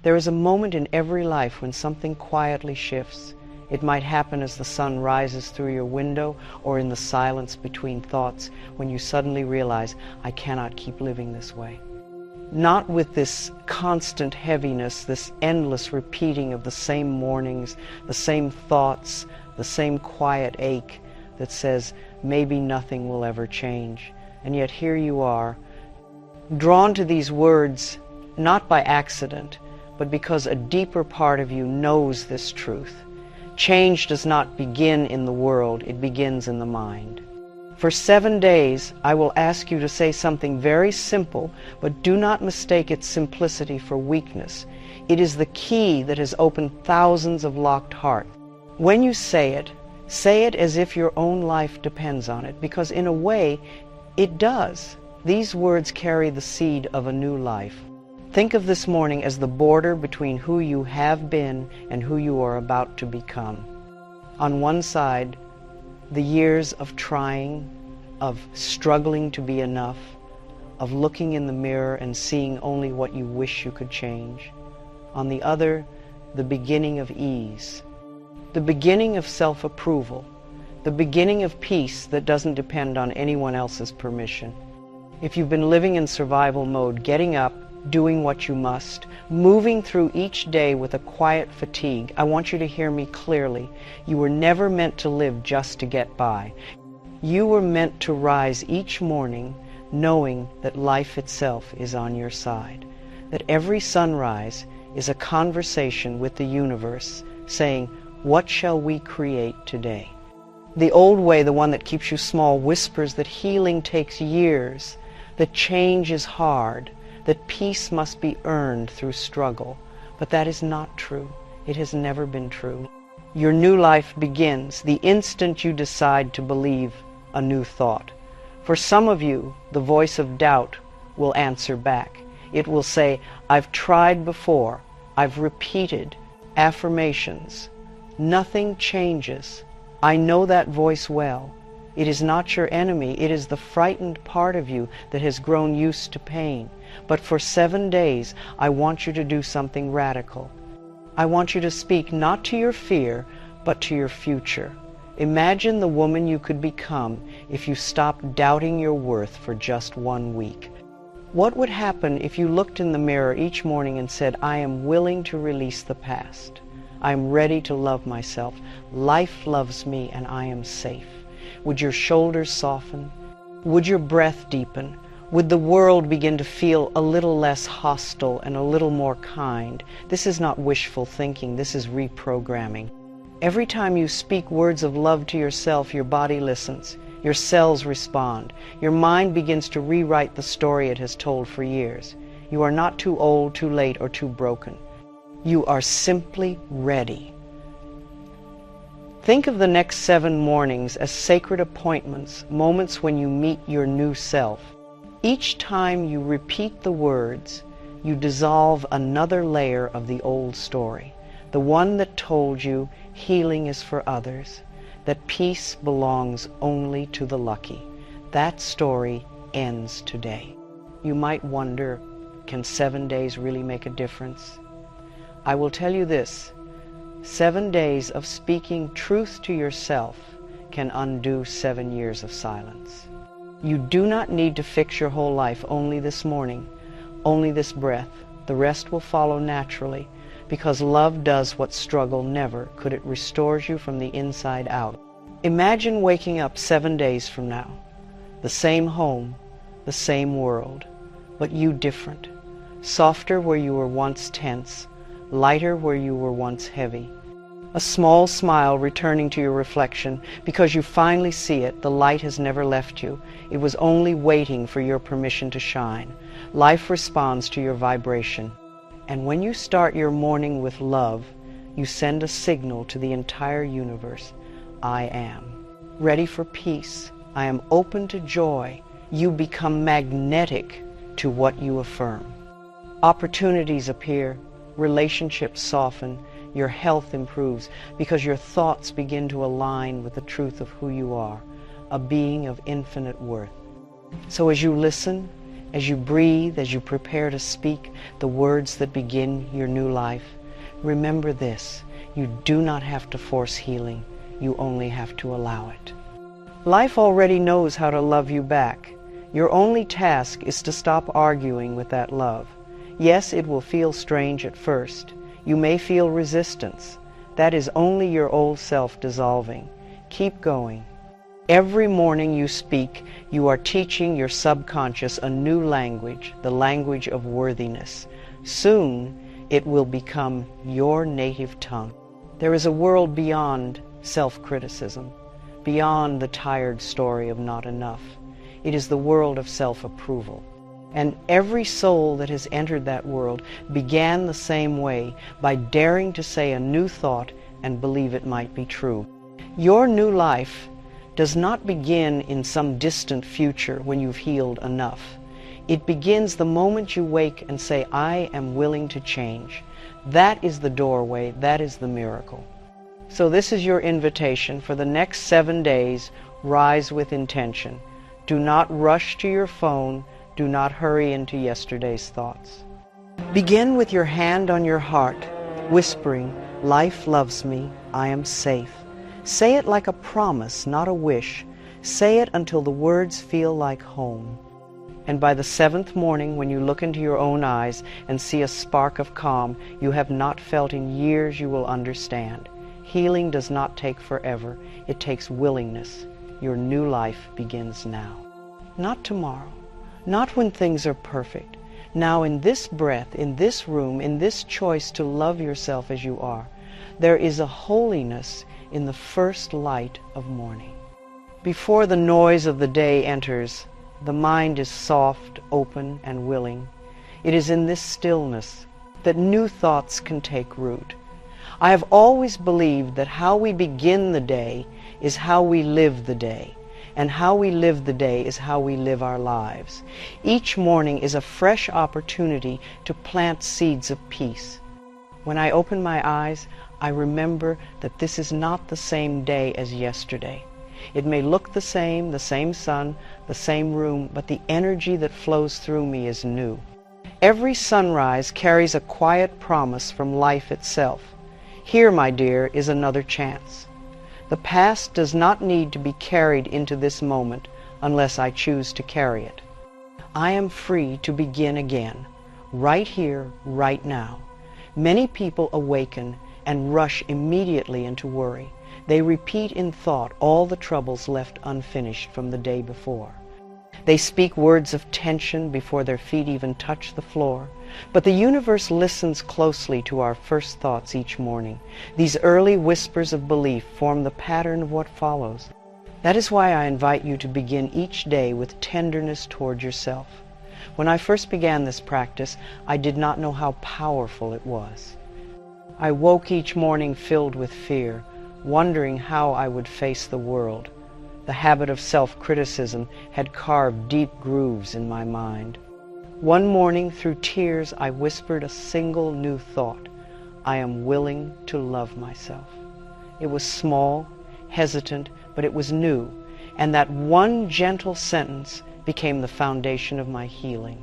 There is a moment in every life when something quietly shifts. It might happen as the sun rises through your window, or in the silence between thoughts, when you suddenly realize, I cannot keep living this way. Not with this constant heaviness, this endless repeating of the same mornings, the same thoughts, the same quiet ache that says, maybe nothing will ever change. And yet here you are, drawn to these words, not by accident, but because a deeper part of you knows this truth. Change does not begin in the world, it begins in the mind. For 7 days, I will ask you to say something very simple, but do not mistake its simplicity for weakness. It is the key that has opened thousands of locked hearts. When you say it as if your own life depends on it, because in a way, it does. These words carry the seed of a new life. Think of this morning as the border between who you have been and who you are about to become. On one side, the years of trying, of struggling to be enough, of looking in the mirror and seeing only what you wish you could change. On the other, the beginning of ease, the beginning of self-approval, the beginning of peace that doesn't depend on anyone else's permission. If you've been living in survival mode, getting up, doing what you must, moving through each day with a quiet fatigue, I want you to hear me clearly. You were never meant to live just to get by. You were meant to rise each morning knowing that life itself is on your side, that every sunrise is a conversation with the universe saying, what shall we create today? The old way, the one that keeps you small, whispers that healing takes years, that change is hard, that peace must be earned through struggle. But that is not true. It has never been true. Your new life begins the instant you decide to believe a new thought. For some of you, the voice of doubt will answer back. It will say, I've tried before. I've repeated affirmations. Nothing changes. I know that voice well. It is not your enemy. It is the frightened part of you that has grown used to pain. But for 7 days, I want you to do something radical. I want you to speak not to your fear, but to your future. Imagine the woman you could become if you stopped doubting your worth for just 1 week. What would happen if you looked in the mirror each morning and said, I am willing to release the past. I am ready to love myself. Life loves me and I am safe. Would your shoulders soften? Would your breath deepen? Would the world begin to feel a little less hostile and a little more kind? This is not wishful thinking, this is reprogramming. Every time you speak words of love to yourself, your body listens, your cells respond, your mind begins to rewrite the story it has told for years. You are not too old, too late, or too broken. You are simply ready. Think of the next 7 mornings as sacred appointments, moments when you meet your new self. Each time you repeat the words, you dissolve another layer of the old story, the one that told you healing is for others, that peace belongs only to the lucky. That story ends today. You might wonder, can 7 days really make a difference? I will tell you this, 7 days of speaking truth to yourself can undo 7 years of silence. You do not need to fix your whole life only this morning, only this breath. The rest will follow naturally, because love does what struggle never could. It restores you from the inside out. Imagine waking up 7 days from now, the same home, the same world, but you different, softer where you were once tense, lighter where you were once heavy. A small smile returning to your reflection because you finally see it. The light has never left you. It was only waiting for your permission to shine. Life responds to your vibration. And when you start your morning with love, you send a signal to the entire universe. I am ready for peace. I am open to joy. You become magnetic to what you affirm. Opportunities appear. Relationships soften. Your health improves because your thoughts begin to align with the truth of who you are, a being of infinite worth. So as you listen, As you breathe, as you prepare to speak the words that begin your new life, remember this: you do not have to force healing. You only have to allow it. Life already knows how to love you back. Your only task is to stop arguing with that love. Yes, it will feel strange at first. You may feel resistance. That is only your old self dissolving. Keep going. Every morning you speak, you are teaching your subconscious a new language, the language of worthiness. Soon, it will become your native tongue. There is a world beyond self-criticism, beyond the tired story of not enough. It is the world of self-approval. And every soul that has entered that world began the same way, by daring to say a new thought and believe it might be true. Your new life does not begin in some distant future when you've healed enough. It begins the moment you wake and say, I am willing to change. That is the doorway, that is the miracle. So this is your invitation for the next 7 days. Rise with intention. Do not rush to your phone. Do not hurry into yesterday's thoughts. Begin with your hand on your heart, whispering, life loves me, I am safe. Say it like a promise, not a wish. Say it until the words feel like home. And by the 7th morning, when you look into your own eyes and see a spark of calm you have not felt in years, you will understand. Healing does not take forever. It takes willingness. Your new life begins now. Not tomorrow. Not when things are perfect. Now, in this breath, in this room, in this choice to love yourself as you are, there is a holiness in the first light of morning. Before the noise of the day enters, the mind is soft, open, and willing. It is in this stillness that new thoughts can take root. I have always believed that how we begin the day is how we live the day, and how we live the day is how we live our lives. Each morning is a fresh opportunity to plant seeds of peace. When I open my eyes, I remember that this is not the same day as yesterday. It may look the same sun, the same room, but the energy that flows through me is new. Every sunrise carries a quiet promise from life itself. Here, my dear, is another chance. The past does not need to be carried into this moment unless I choose to carry it. I am free to begin again, right here, right now. Many people awaken and rush immediately into worry. They repeat in thought all the troubles left unfinished from the day before. They speak words of tension before their feet even touch the floor. But the universe listens closely to our first thoughts each morning. These early whispers of belief form the pattern of what follows. That is why I invite you to begin each day with tenderness toward yourself. When I first began this practice, I did not know how powerful it was. I woke each morning filled with fear, wondering how I would face the world. The habit of self-criticism had carved deep grooves in my mind. One morning, through tears, I whispered a single new thought: I am willing to love myself. It was small, hesitant, but it was new, and that one gentle sentence became the foundation of my healing.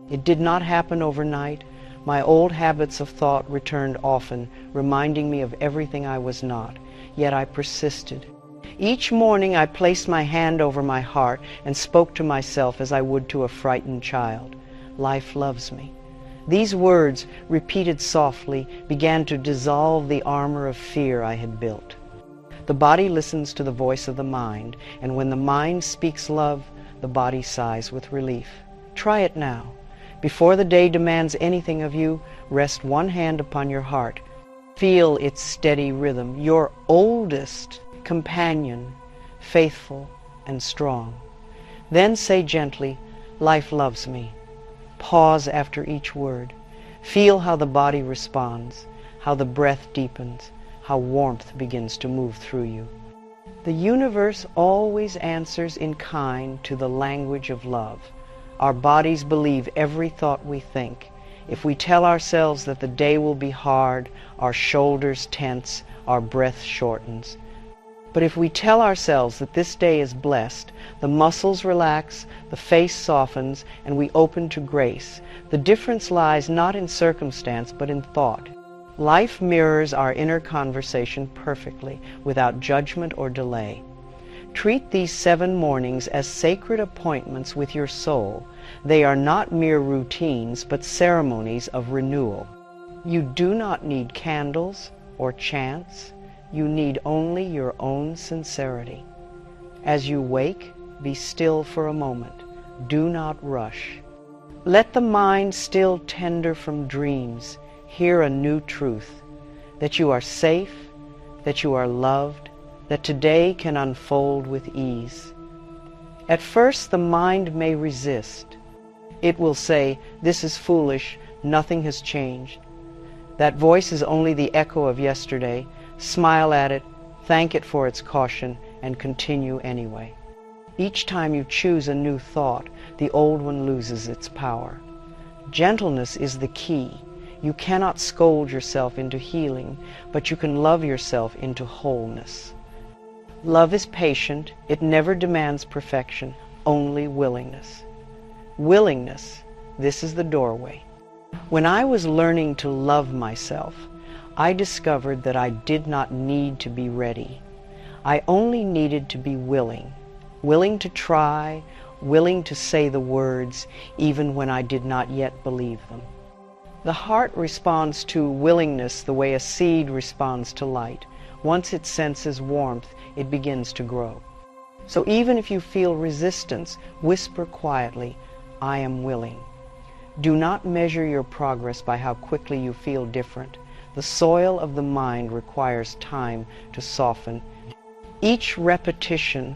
It did not happen overnight. My old habits of thought returned often, reminding me of everything I was not, yet I persisted. Each morning I placed my hand over my heart and spoke to myself as I would to a frightened child. Life loves me. These words, repeated softly, began to dissolve the armor of fear I had built. The body listens to the voice of the mind, and when the mind speaks love, the body sighs with relief. Try it now. Before the day demands anything of you, rest one hand upon your heart. Feel its steady rhythm, your oldest companion, faithful and strong. Then say gently, life loves me. Pause after each word. Feel how the body responds, how the breath deepens, how warmth begins to move through you. The universe always answers in kind to the language of love. Our bodies believe every thought we think. If we tell ourselves that the day will be hard, our shoulders tense, our breath shortens. But if we tell ourselves that this day is blessed, the muscles relax, the face softens, and we open to grace. The difference lies not in circumstance, but in thought. Life mirrors our inner conversation perfectly, without judgment or delay. Treat these 7 mornings as sacred appointments with your soul. They are not mere routines, but ceremonies of renewal. You do not need candles or chants. You need only your own sincerity. As you wake, be still for a moment. Do not rush. Let the mind, still tender from dreams, hear a new truth, that you are safe, that you are loved, that today can unfold with ease. At first the mind may resist. It will say, "This is foolish, nothing has changed." That voice is only the echo of yesterday. Smile at it, thank it for its caution, and continue anyway. Each time you choose a new thought, the old one loses its power. Gentleness is the key. You cannot scold yourself into healing, but you can love yourself into wholeness. Love is patient. It never demands perfection, only willingness. Willingness, this is the doorway. When I was learning to love myself, I discovered that I did not need to be ready. I only needed to be willing. Willing to try, willing to say the words, even when I did not yet believe them. The heart responds to willingness the way a seed responds to light. Once it senses warmth, it begins to grow. So even if you feel resistance, whisper quietly, "I am willing." Do not measure your progress by how quickly you feel different. The soil of the mind requires time to soften. Each repetition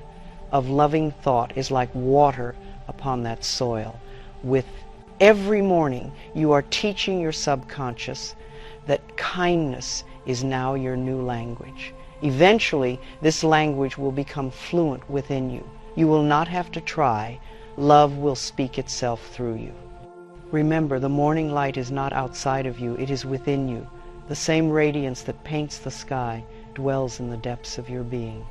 of loving thought is like water upon that soil. With every morning, you are teaching your subconscious that kindness is now your new language. Eventually, this language will become fluent within you. You will not have to try. Love will speak itself through you. Remember, the morning light is not outside of you, it is within you. The same radiance that paints the sky dwells in the depths of your being.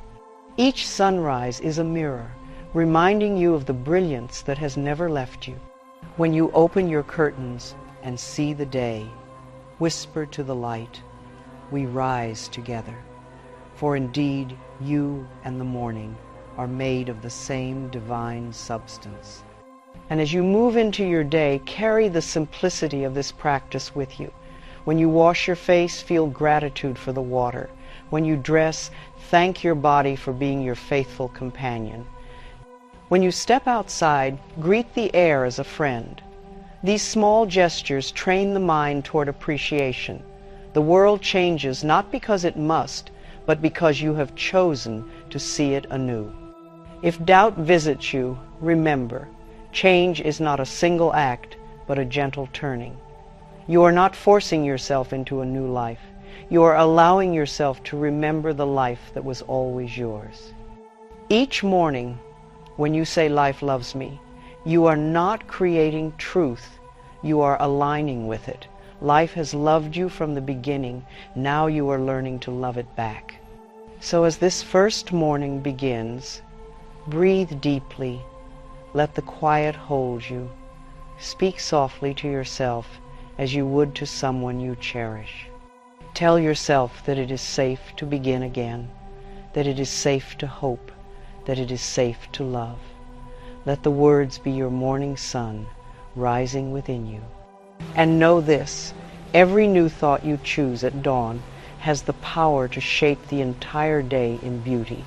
Each sunrise is a mirror, reminding you of the brilliance that has never left you. When you open your curtains and see the day, whisper to the light, "We rise together." For indeed, you and the morning are made of the same divine substance. And as you move into your day, carry the simplicity of this practice with you. When you wash your face, feel gratitude for the water. When you dress, thank your body for being your faithful companion. When you step outside, greet the air as a friend. These small gestures train the mind toward appreciation. The world changes not because it must, but because you have chosen to see it anew. If doubt visits you, remember, change is not a single act, but a gentle turning. You are not forcing yourself into a new life. You are allowing yourself to remember the life that was always yours. Each morning, when you say life loves me, you are not creating truth. You are aligning with it. Life has loved you from the beginning. Now you are learning to love it back. So as this first morning begins, breathe deeply. Let the quiet hold you. Speak softly to yourself as you would to someone you cherish. Tell yourself that it is safe to begin again, that it is safe to hope, that it is safe to love. Let the words be your morning sun rising within you. And know this, every new thought you choose at dawn has the power to shape the entire day in beauty.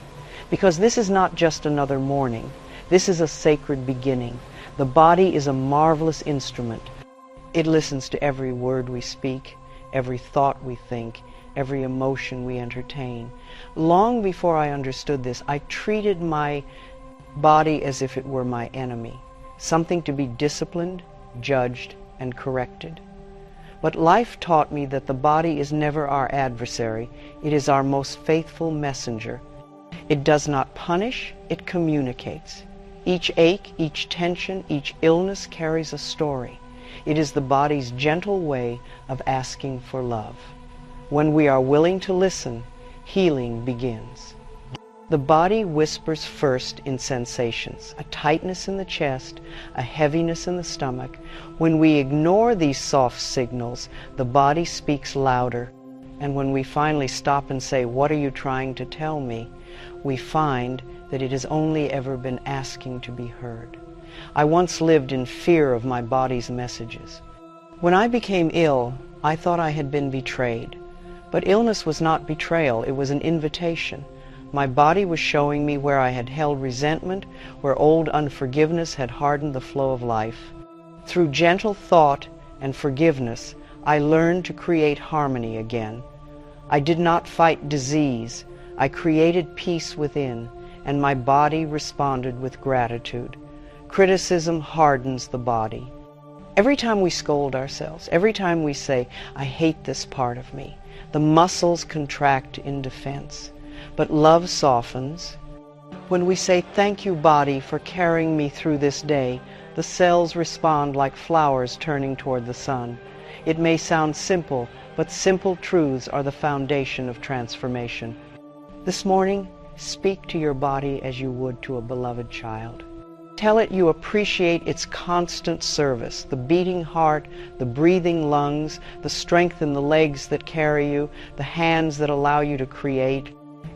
Because this is not just another morning. This is a sacred beginning. The body is a marvelous instrument. It listens to every word we speak, every thought we think, every emotion we entertain. Long before I understood this, I treated my body as if it were my enemy, something to be disciplined, judged, and corrected. But life taught me that the body is never our adversary. It is our most faithful messenger. It does not punish, it communicates. Each ache, each tension, each illness carries a story. It is the body's gentle way of asking for love. When we are willing to listen, healing begins. The body whispers first in sensations, a tightness in the chest, a heaviness in the stomach. When we ignore these soft signals, the body speaks louder. And when we finally stop and say, "What are you trying to tell me?" we find that it has only ever been asking to be heard. I once lived in fear of my body's messages. When I became ill, I thought I had been betrayed. But illness was not betrayal, it was an invitation. My body was showing me where I had held resentment, where old unforgiveness had hardened the flow of life. Through gentle thought and forgiveness, I learned to create harmony again. I did not fight disease. I created peace within, and my body responded with gratitude. Criticism hardens the body. Every time we scold ourselves, every time we say, "I hate this part of me," the muscles contract in defense. But love softens. When we say, "Thank you, body, for carrying me through this day," the cells respond like flowers turning toward the sun. It may sound simple, but simple truths are the foundation of transformation. This morning, speak to your body as you would to a beloved child. Tell it you appreciate its constant service, the beating heart, the breathing lungs, the strength in the legs that carry you, the hands that allow you to create.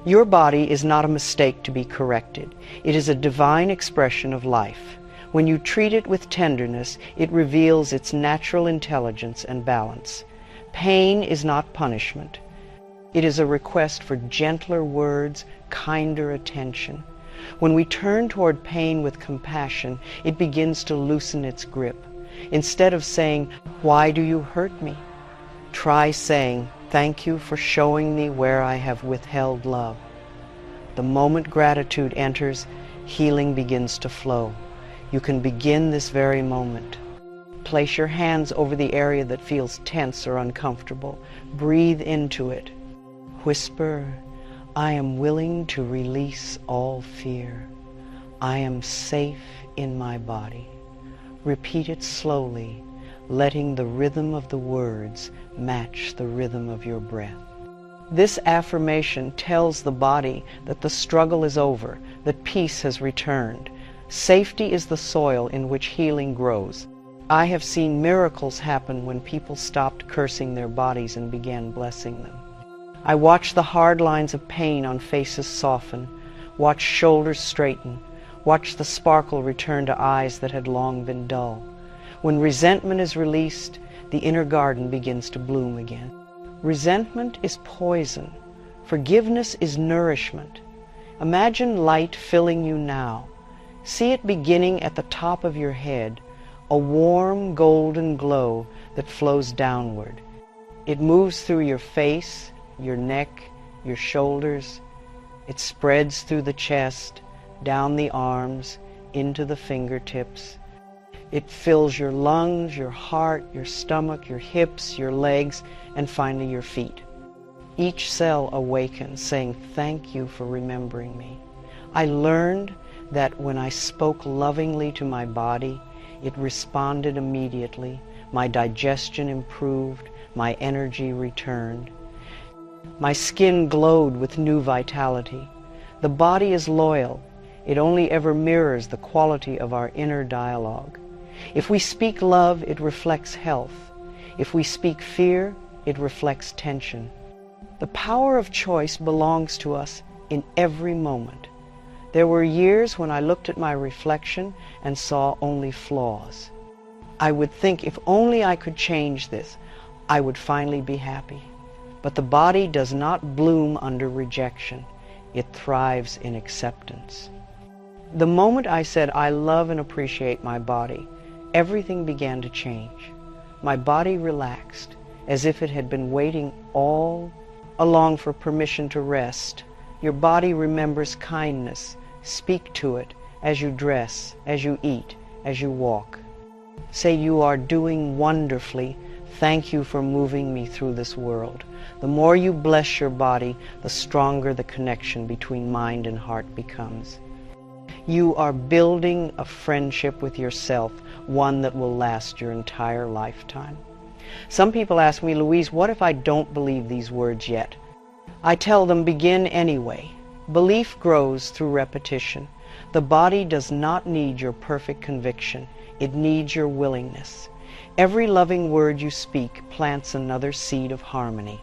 Your body is not a mistake to be corrected. It is a divine expression of life. When you treat it with tenderness, it reveals its natural intelligence and balance. Pain is not punishment. It is a request for gentler words, kinder attention. When we turn toward pain with compassion, it begins to loosen its grip. Instead of saying, "Why do you hurt me?" try saying, "Thank you for showing me where I have withheld love." The moment gratitude enters, healing begins to flow. You can begin this very moment. Place your hands over the area that feels tense or uncomfortable. Breathe into it. Whisper, "I am willing to release all fear. I am safe in my body." Repeat it slowly, letting the rhythm of the words match the rhythm of your breath. This affirmation tells the body that the struggle is over, that peace has returned. Safety is the soil in which healing grows. I have seen miracles happen when people stopped cursing their bodies and began blessing them. I watched the hard lines of pain on faces soften, watched shoulders straighten, watched the sparkle return to eyes that had long been dull. When resentment is released, the inner garden begins to bloom again. Resentment is poison. Forgiveness is nourishment. Imagine light filling you now. See it beginning at the top of your head, a warm golden glow that flows downward. It moves through your face, your neck, your shoulders. It spreads through the chest, down the arms, into the fingertips. It fills your lungs, your heart, your stomach, your hips, your legs, and finally your feet. Each cell awakens, saying, "Thank you for remembering me." I learned that when I spoke lovingly to my body, it responded immediately. My digestion improved, my energy returned. My skin glowed with new vitality. The body is loyal. It only ever mirrors the quality of our inner dialogue. If we speak love, it reflects health. If we speak fear, it reflects tension. The power of choice belongs to us in every moment. There were years when I looked at my reflection and saw only flaws. I would think if only I could change this, I would finally be happy. But the body does not bloom under rejection. It thrives in acceptance. The moment I said, "I love and appreciate my body," everything began to change. My body relaxed, as if it had been waiting all along for permission to rest. Your body remembers kindness. Speak to it as you dress, as you eat, as you walk. Say, "You are doing wonderfully. Thank you for moving me through this world." The more you bless your body, the stronger the connection between mind and heart becomes. You are building a friendship with yourself, one that will last your entire lifetime. Some people ask me, "Louise, what if I don't believe these words yet?" I tell them, begin anyway. Belief grows through repetition. The body does not need your perfect conviction. It needs your willingness. Every loving word you speak plants another seed of harmony.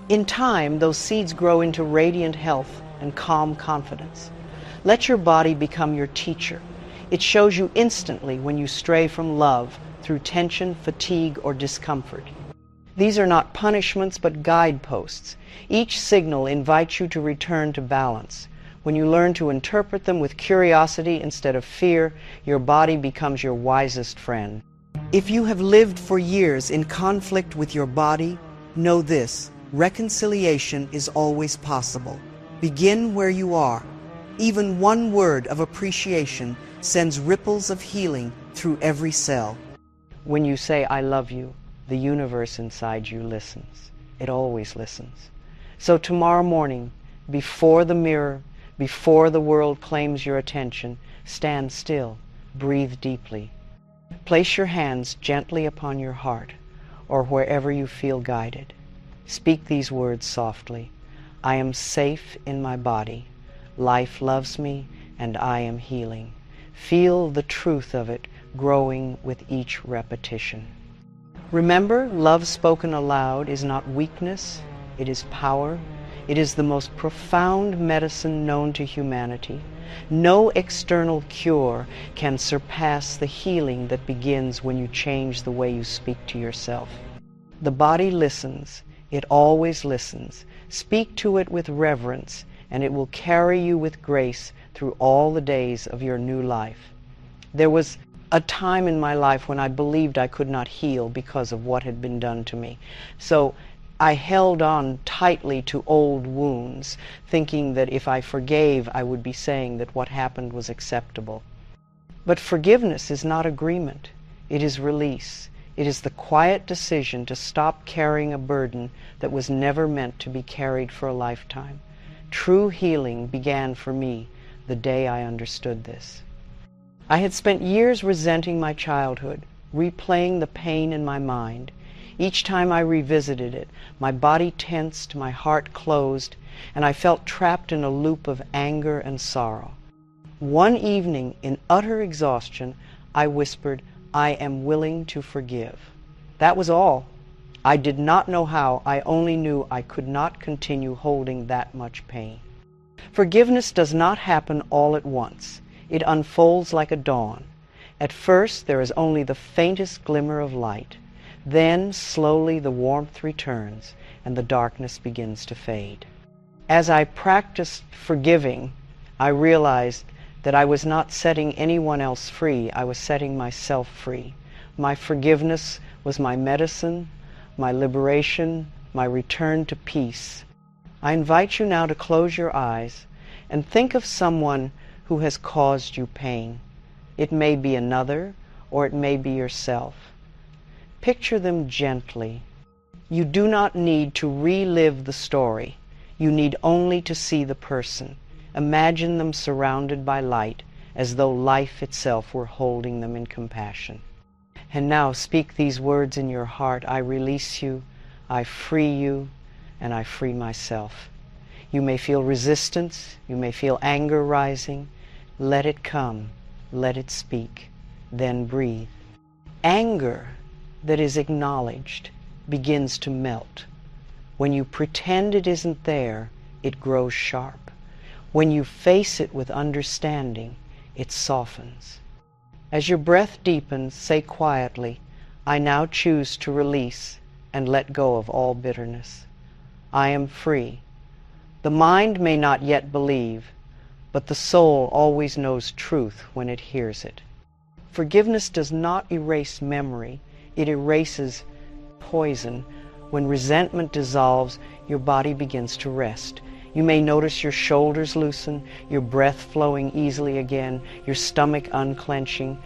In time, those seeds grow into radiant health and calm confidence. Let your body become your teacher. It shows you instantly when you stray from love through tension, fatigue, or discomfort. These are not punishments but guideposts. Each signal invites you to return to balance. When you learn to interpret them with curiosity instead of fear, your body becomes your wisest friend. If you have lived for years in conflict with your body, know this: reconciliation is always possible. Begin where you are. Even one word of appreciation sends ripples of healing through every cell. When you say, "I love you," the universe inside you listens. It always listens. So tomorrow morning, before the mirror, before the world claims your attention, stand still, breathe deeply. Place your hands gently upon your heart or wherever you feel guided. Speak these words softly. I am safe in my body. Life loves me and I am healing. Feel the truth of it growing with each repetition. Remember, love spoken aloud is not weakness, it is power. It is the most profound medicine known to humanity. No external cure can surpass the healing that begins when you change the way you speak to yourself. The body listens. It always listens. Speak to it with reverence, and it will carry you with grace through all the days of your new life. There was a time in my life when I believed I could not heal because of what had been done to me. So I held on tightly to old wounds, thinking that if I forgave, I would be saying that what happened was acceptable. But forgiveness is not agreement. It is release. It is the quiet decision to stop carrying a burden that was never meant to be carried for a lifetime. True healing began for me the day I understood this. I had spent years resenting my childhood, replaying the pain in my mind. Each time I revisited it, my body tensed, my heart closed, and I felt trapped in a loop of anger and sorrow. One evening, in utter exhaustion, I whispered, "I am willing to forgive." That was all. I did not know how. I only knew I could not continue holding that much pain. Forgiveness does not happen all at once. It unfolds like a dawn. At first, there is only the faintest glimmer of light. Then, slowly, the warmth returns, and the darkness begins to fade. As I practiced forgiving, I realized that I was not setting anyone else free. I was setting myself free. My forgiveness was my medicine, my liberation, my return to peace. I invite you now to close your eyes and think of someone who has caused you pain. It may be another, or it may be yourself. Picture them gently. You do not need to relive the story. You need only to see the person. Imagine them surrounded by light, as though life itself were holding them in compassion. And now speak these words in your heart. I release you, I free you, and I free myself. You may feel resistance, you may feel anger rising. Let it come, let it speak, then breathe. Anger that is acknowledged begins to melt. When you pretend it isn't there, it grows sharp. When you face it with understanding, it softens. As your breath deepens, say quietly, I now choose to release and let go of all bitterness. I am free. The mind may not yet believe, but the soul always knows truth when it hears it. Forgiveness does not erase memory. It erases poison. When resentment dissolves, your body begins to rest. You may notice your shoulders loosen, your breath flowing easily again, your stomach unclenching.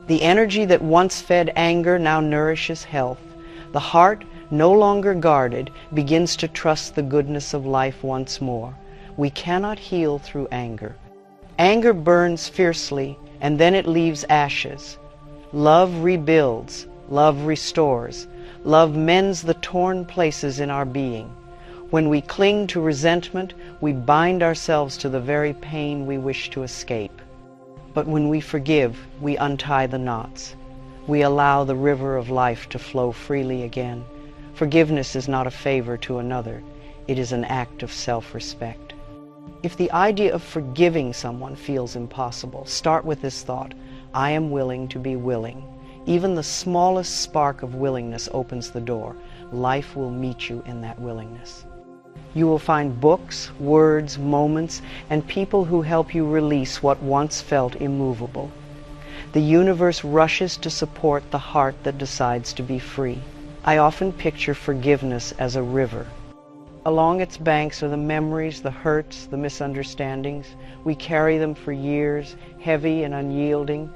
The energy that once fed anger now nourishes health. The heart, no longer guarded, begins to trust the goodness of life once more. We cannot heal through anger. Anger burns fiercely, and then it leaves ashes. Love rebuilds. Love restores. Love mends the torn places in our being. When we cling to resentment, we bind ourselves to the very pain we wish to escape. But when we forgive, we untie the knots. We allow the river of life to flow freely again. Forgiveness is not a favor to another. It is an act of self-respect. If the idea of forgiving someone feels impossible, start with this thought: I am willing to be willing. Even the smallest spark of willingness opens the door. Life will meet you in that willingness. You will find books, words, moments, and people who help you release what once felt immovable. The universe rushes to support the heart that decides to be free. I often picture forgiveness as a river. Along its banks are the memories, the hurts, the misunderstandings. We carry them for years, heavy and unyielding.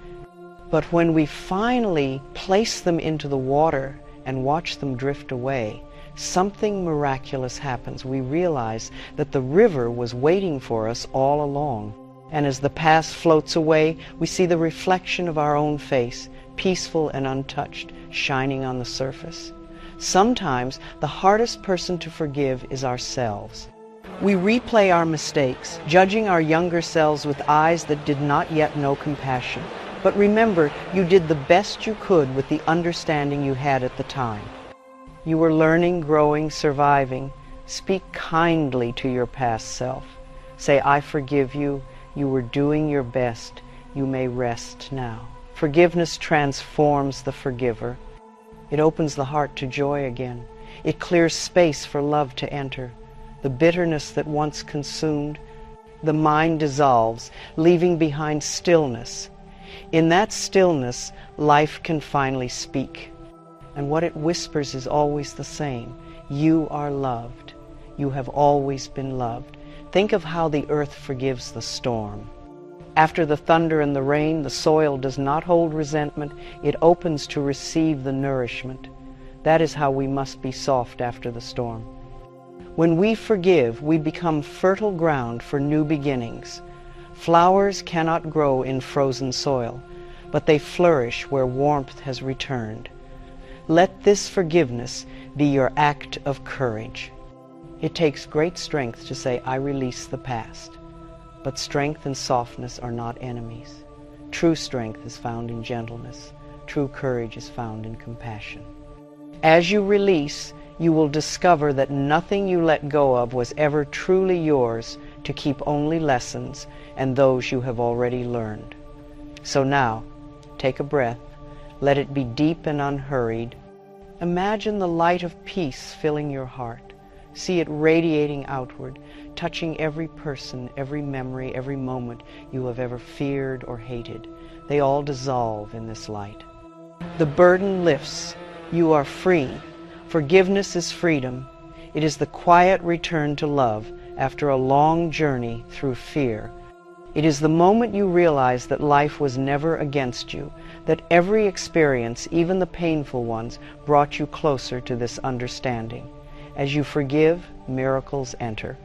But when we finally place them into the water and watch them drift away, something miraculous happens. We realize that the river was waiting for us all along. And as the past floats away, we see the reflection of our own face, peaceful and untouched, shining on the surface. Sometimes the hardest person to forgive is ourselves. We replay our mistakes, judging our younger selves with eyes that did not yet know compassion. But remember, you did the best you could with the understanding you had at the time. You were learning, growing, surviving. Speak kindly to your past self. Say, I forgive you. You were doing your best. You may rest now. Forgiveness transforms the forgiver. It opens the heart to joy again. It clears space for love to enter. The bitterness that once consumed, the mind dissolves, leaving behind stillness. In that stillness, life can finally speak. And what it whispers is always the same. You are loved. You have always been loved. Think of how the earth forgives the storm. After the thunder and the rain, the soil does not hold resentment. It opens to receive the nourishment. That is how we must be soft after the storm. When we forgive, we become fertile ground for new beginnings. Flowers cannot grow in frozen soil, but they flourish where warmth has returned. Let this forgiveness be your act of courage. It takes great strength to say, I release the past. But strength and softness are not enemies. True strength is found in gentleness. True courage is found in compassion. As you release, you will discover that nothing you let go of was ever truly yours, to keep only lessons and those you have already learned. So now, take a breath. Let it be deep and unhurried. Imagine the light of peace filling your heart. See it radiating outward, touching every person, every memory, every moment you have ever feared or hated. They all dissolve in this light. The burden lifts. You are free. Forgiveness is freedom. It is the quiet return to love after a long journey through fear. It is the moment you realize that life was never against you, that every experience, even the painful ones, brought you closer to this understanding. As you forgive, miracles enter.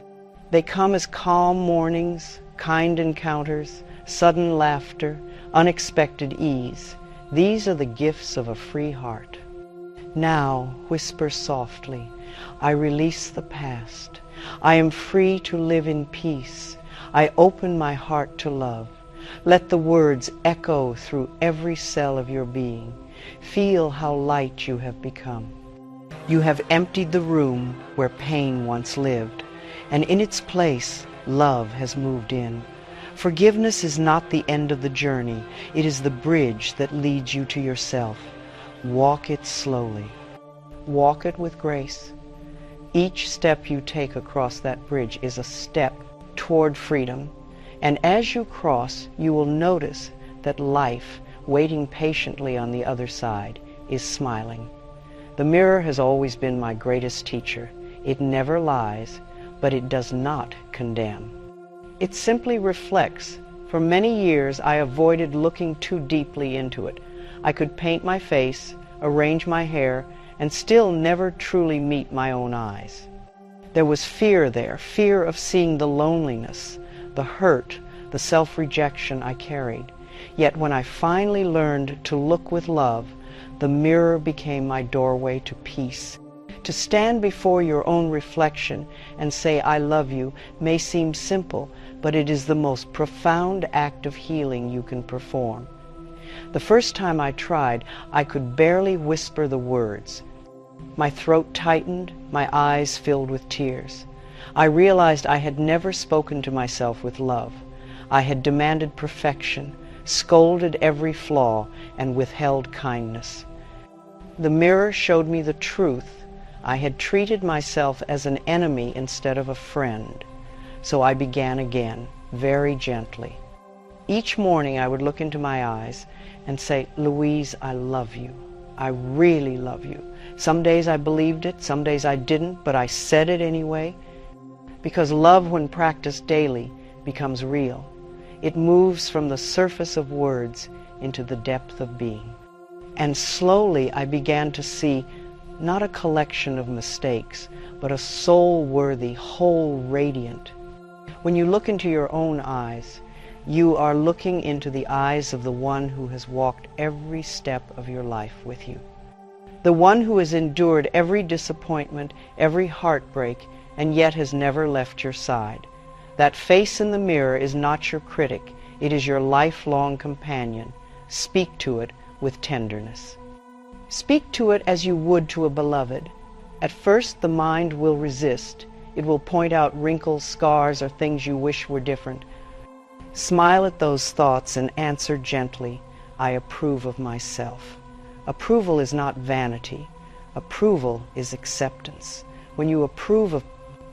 They come as calm mornings, kind encounters, sudden laughter, unexpected ease. These are the gifts of a free heart. Now, whisper softly, I release the past. I am free to live in peace. I open my heart to love. Let the words echo through every cell of your being. Feel how light you have become. You have emptied the room where pain once lived, and in its place, love has moved in. Forgiveness is not the end of the journey. It is the bridge that leads you to yourself. Walk it slowly. Walk it with grace. Each step you take across that bridge is a step toward freedom. And as you cross, you will notice that life, waiting patiently on the other side, is smiling. The mirror has always been my greatest teacher. It never lies, but it does not condemn. It simply reflects. For many years, I avoided looking too deeply into it. I could paint my face, arrange my hair, and still never truly meet my own eyes. There was fear there, fear of seeing the loneliness, the hurt, the self-rejection I carried. Yet when I finally learned to look with love, the mirror became my doorway to peace. To stand before your own reflection and say, I love you, may seem simple, but it is the most profound act of healing you can perform. The first time I tried, I could barely whisper the words. My throat tightened, my eyes filled with tears. I realized I had never spoken to myself with love. I had demanded perfection, scolded every flaw, and withheld kindness. The mirror showed me the truth. I had treated myself as an enemy instead of a friend. So I began again, very gently. Each morning I would look into my eyes and say, Louise, I love you. I really love you. Some days I believed it, some days I didn't, but I said it anyway. Because love, when practiced daily, becomes real. It moves from the surface of words into the depth of being. And slowly I began to see not a collection of mistakes, but a soul-worthy, whole radiant. When you look into your own eyes, you are looking into the eyes of the one who has walked every step of your life with you. The one who has endured every disappointment, every heartbreak, and yet has never left your side. That face in the mirror is not your critic, it is your lifelong companion. Speak to it with tenderness. Speak to it as you would to a beloved. At first the mind will resist. It will point out wrinkles, scars, or things you wish were different. Smile at those thoughts and answer gently, I approve of myself. Approval is not vanity. Approval is acceptance. When you approve of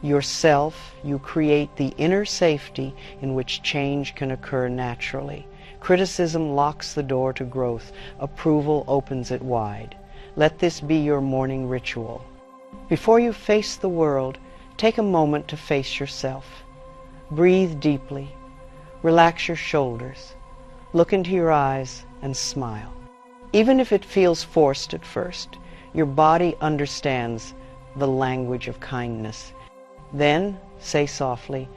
yourself, you create the inner safety in which change can occur naturally. Criticism locks the door to growth. Approval opens it wide. Let this be your morning ritual. Before you face the world, take a moment to face yourself. Breathe deeply. Relax your shoulders. Look into your eyes and smile. Even if it feels forced at first, your body understands the language of kindness. Then say softly,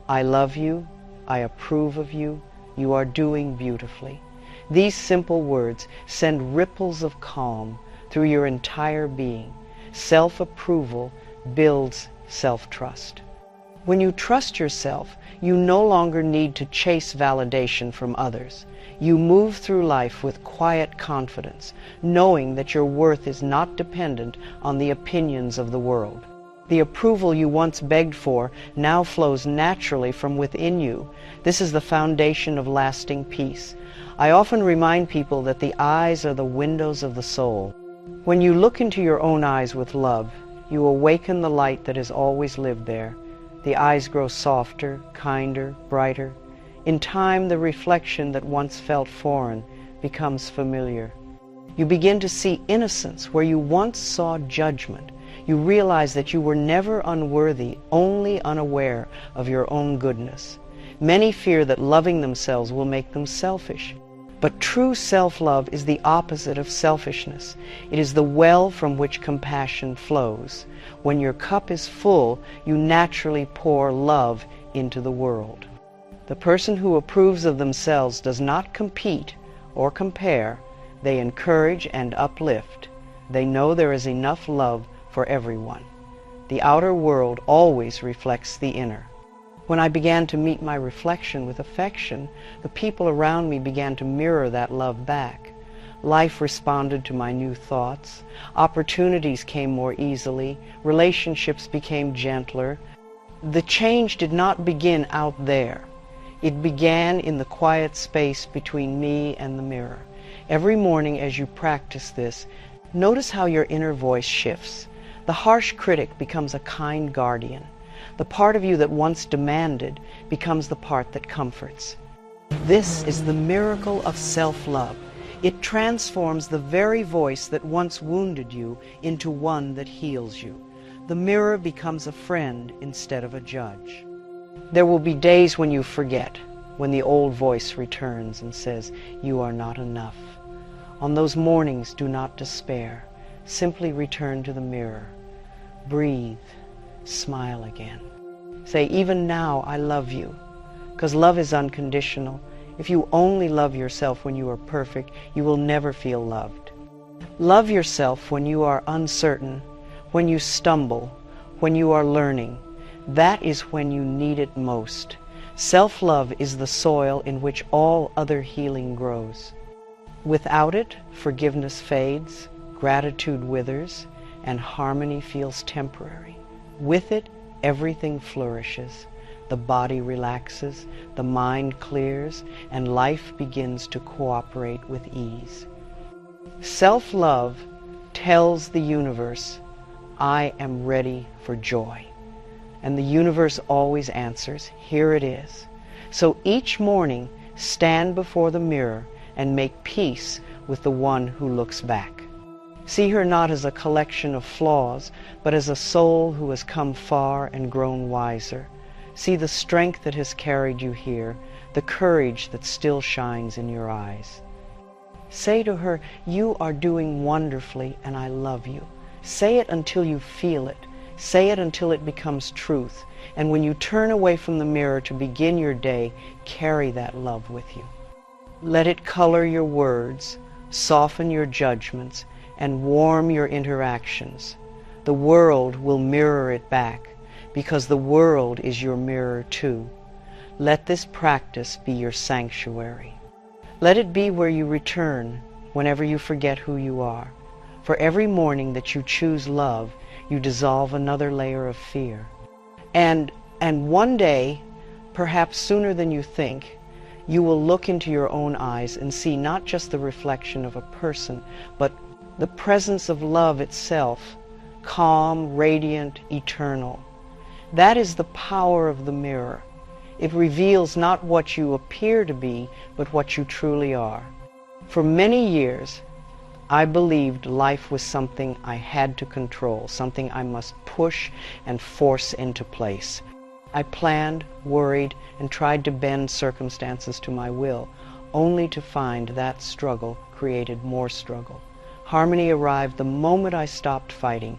I love you, I approve of you, you are doing beautifully. These simple words send ripples of calm through your entire being. Self-approval builds self-trust. When you trust yourself, you no longer need to chase validation from others. You move through life with quiet confidence, knowing that your worth is not dependent on the opinions of the world. The approval you once begged for now flows naturally from within you. This is the foundation of lasting peace. I often remind people that the eyes are the windows of the soul. When you look into your own eyes with love, you awaken the light that has always lived there. The eyes grow softer, kinder, brighter. In time, the reflection that once felt foreign becomes familiar. You begin to see innocence where you once saw judgment. You realize that you were never unworthy, only unaware of your own goodness. Many fear that loving themselves will make them selfish. But true self-love is the opposite of selfishness. It is the well from which compassion flows. When your cup is full, you naturally pour love into the world. The person who approves of themselves does not compete or compare. They encourage and uplift. They know there is enough love for everyone. The outer world always reflects the inner. When I began to meet my reflection with affection, the people around me began to mirror that love back. Life responded to my new thoughts. Opportunities came more easily. Relationships became gentler. The change did not begin out there. It began in the quiet space between me and the mirror. Every morning as you practice this, notice how your inner voice shifts. The harsh critic becomes a kind guardian. The part of you that once demanded becomes the part that comforts. This is the miracle of self-love. It transforms the very voice that once wounded you into one that heals you. The mirror becomes a friend instead of a judge. There will be days when you forget, when the old voice returns and says, "You are not enough." On those mornings, do not despair. Simply return to the mirror. Breathe. Smile again. Say, even now, I love you. Because love is unconditional. If you only love yourself when you are perfect, you will never feel loved. Love yourself when you are uncertain, when you stumble, when you are learning. That is when you need it most. Self-love is the soil in which all other healing grows. Without it, forgiveness fades, gratitude withers, and harmony feels temporary. With it, everything flourishes. The body relaxes, the mind clears, and life begins to cooperate with ease. Self-love tells the universe, I am ready for joy. And the universe always answers, here it is. So each morning, stand before the mirror and make peace with the one who looks back. See her not as a collection of flaws, but as a soul who has come far and grown wiser. See the strength that has carried you here, the courage that still shines in your eyes. Say to her, you are doing wonderfully and I love you. Say it until you feel it. Say it until it becomes truth. And when you turn away from the mirror to begin your day, carry that love with you. Let it color your words, soften your judgments, and warm your interactions. The world will mirror it back, because the world is your mirror too. Let this practice be your sanctuary. Let it be where you return whenever you forget who you are. For every morning that you choose love, you dissolve another layer of fear. And one day, perhaps sooner than you think, you will look into your own eyes and see not just the reflection of a person, but the presence of love itself, calm, radiant, eternal. That is the power of the mirror. It reveals not what you appear to be, but what you truly are. For many years, I believed life was something I had to control, something I must push and force into place. I planned, worried, and tried to bend circumstances to my will, only to find that struggle created more struggle. Harmony arrived the moment I stopped fighting.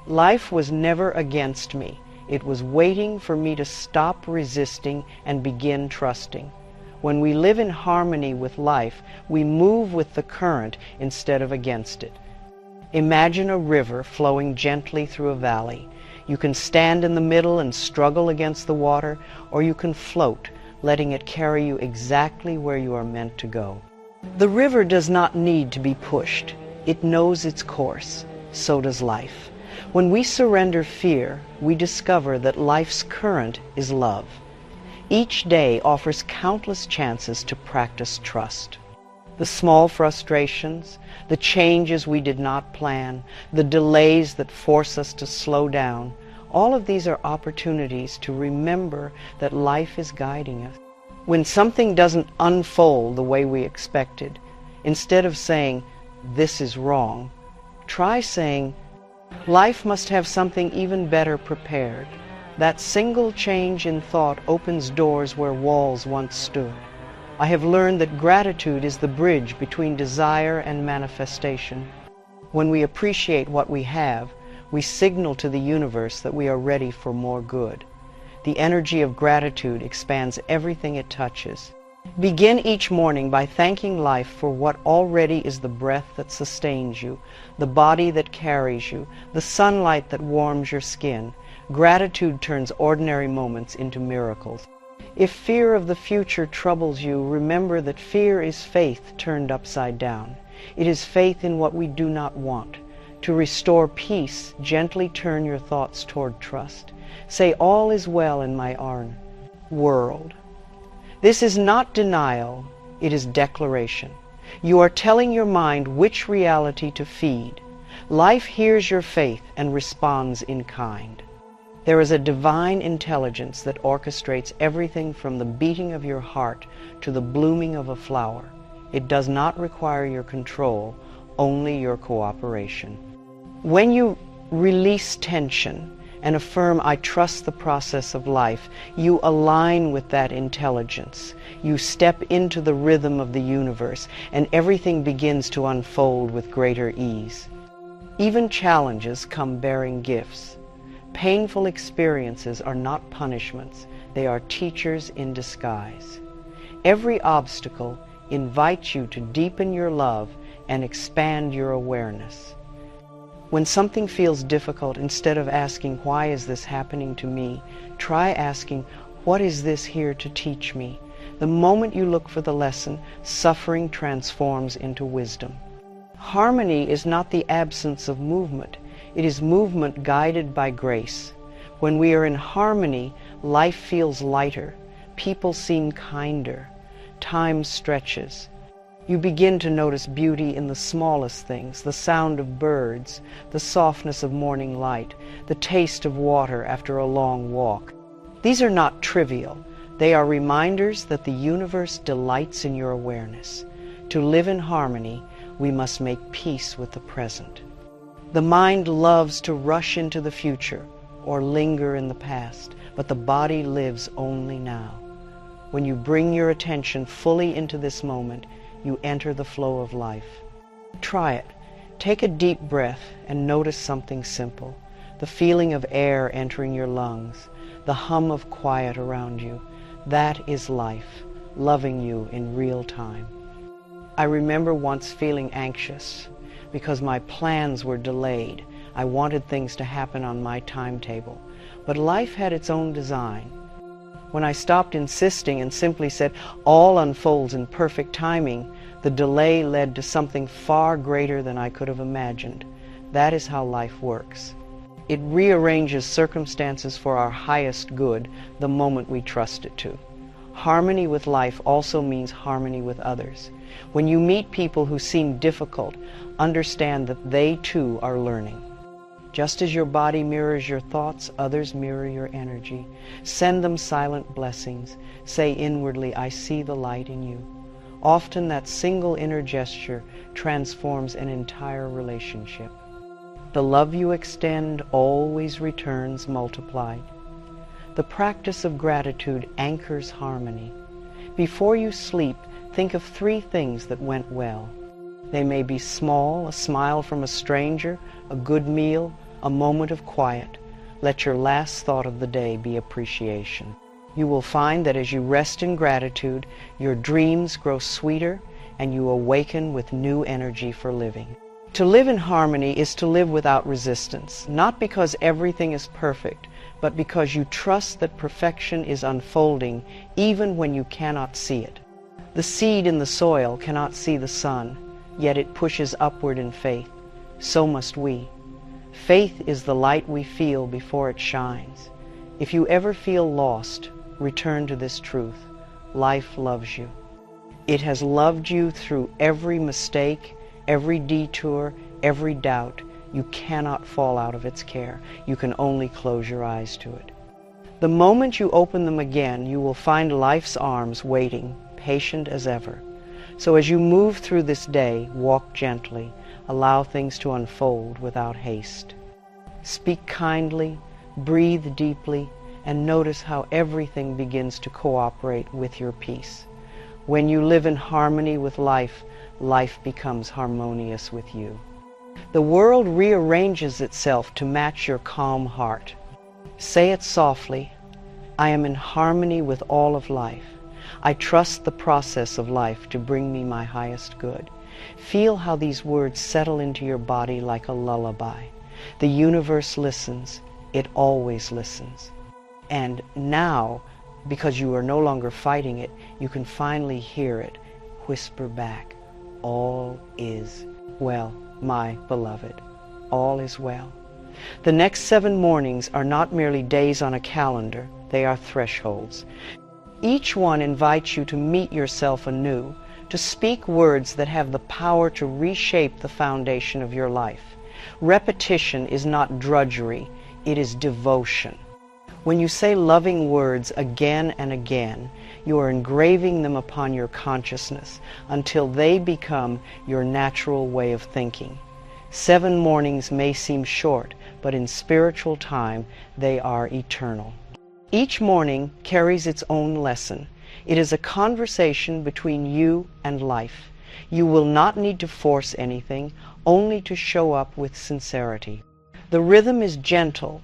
Life was never against me. It was waiting for me to stop resisting and begin trusting. When we live in harmony with life, we move with the current instead of against it. Imagine a river flowing gently through a valley. You can stand in the middle and struggle against the water, or you can float, letting it carry you exactly where you are meant to go. The river does not need to be pushed. It knows its course. So does life. When we surrender fear, we discover that life's current is love. Each day offers countless chances to practice trust. The small frustrations, the changes we did not plan, the delays that force us to slow down, all of these are opportunities to remember that life is guiding us. When something doesn't unfold the way we expected, instead of saying, this is wrong, try saying, life must have something even better prepared. That single change in thought opens doors where walls once stood. I have learned that gratitude is the bridge between desire and manifestation. When we appreciate what we have, we signal to the universe that we are ready for more good. The energy of gratitude expands everything it touches. Begin each morning by thanking life for what already is the breath that sustains you, the body that carries you, the sunlight that warms your skin. Gratitude turns ordinary moments into miracles. If fear of the future troubles you, remember that fear is faith turned upside down. It is faith in what we do not want. To restore peace, gently turn your thoughts toward trust. Say, all is well in my own world. This is not denial, it is declaration. You are telling your mind which reality to feed. Life hears your faith and responds in kind. There is a divine intelligence that orchestrates everything from the beating of your heart to the blooming of a flower. It does not require your control, only your cooperation. When you release tension and affirm, I trust the process of life, you align with that intelligence. You step into the rhythm of the universe, and everything begins to unfold with greater ease. Even challenges come bearing gifts. Painful experiences are not punishments, they are teachers in disguise. Every obstacle invites you to deepen your love and expand your awareness. When something feels difficult, instead of asking, "Why is this happening to me?" try asking, "What is this here to teach me?" The moment you look for the lesson, suffering transforms into wisdom. Harmony is not the absence of movement. It is movement guided by grace. When we are in harmony, life feels lighter. People seem kinder. Time stretches. You begin to notice beauty in the smallest things, the sound of birds, the softness of morning light, the taste of water after a long walk. These are not trivial. They are reminders that the universe delights in your awareness. To live in harmony, we must make peace with the present. The mind loves to rush into the future or linger in the past, but the body lives only now. When you bring your attention fully into this moment, you enter the flow of life. Try it. Take a deep breath and notice something simple. The feeling of air entering your lungs, the hum of quiet around you. That is life, loving you in real time. I remember once feeling anxious because my plans were delayed. I wanted things to happen on my timetable, but life had its own design. When I stopped insisting and simply said, "All unfolds in perfect timing," the delay led to something far greater than I could have imagined. That is how life works. It rearranges circumstances for our highest good the moment we trust it to. Harmony with life also means harmony with others. When you meet people who seem difficult, understand that they too are learning. Just as your body mirrors your thoughts, others mirror your energy. Send them silent blessings. Say inwardly, "I see the light in you." Often that single inner gesture transforms an entire relationship. The love you extend always returns multiplied. The practice of gratitude anchors harmony. Before you sleep, think of 3 things that went well. They may be small, a smile from a stranger, a good meal, a moment of quiet. Let your last thought of the day be appreciation. You will find that as you rest in gratitude, your dreams grow sweeter and you awaken with new energy for living. To live in harmony is to live without resistance, not because everything is perfect, but because you trust that perfection is unfolding even when you cannot see it. The seed in the soil cannot see the sun, yet it pushes upward in faith. So must we. Faith is the light we feel before it shines. If you ever feel lost, return to this truth. Life loves you. It has loved you through every mistake, every detour, every doubt. You cannot fall out of its care. You can only close your eyes to it. The moment you open them again, you will find life's arms waiting, patient as ever. So as you move through this day, walk gently. Allow things to unfold without haste. Speak kindly, breathe deeply, and notice how everything begins to cooperate with your peace. When you live in harmony with life, life becomes harmonious with you. The world rearranges itself to match your calm heart. Say it softly, "I am in harmony with all of life. I trust the process of life to bring me my highest good." Feel how these words settle into your body like a lullaby. The universe listens. It always listens. And now, because you are no longer fighting it, you can finally hear it whisper back, "All is well, my beloved. All is well." The next 7 mornings are not merely days on a calendar, they are thresholds. Each one invites you to meet yourself anew, to speak words that have the power to reshape the foundation of your life. Repetition is not drudgery, it is devotion. When you say loving words again and again, you are engraving them upon your consciousness until they become your natural way of thinking. 7 mornings may seem short, but in spiritual time they are eternal. Each morning carries its own lesson. It is a conversation between you and life. You will not need to force anything, only to show up with sincerity. The rhythm is gentle.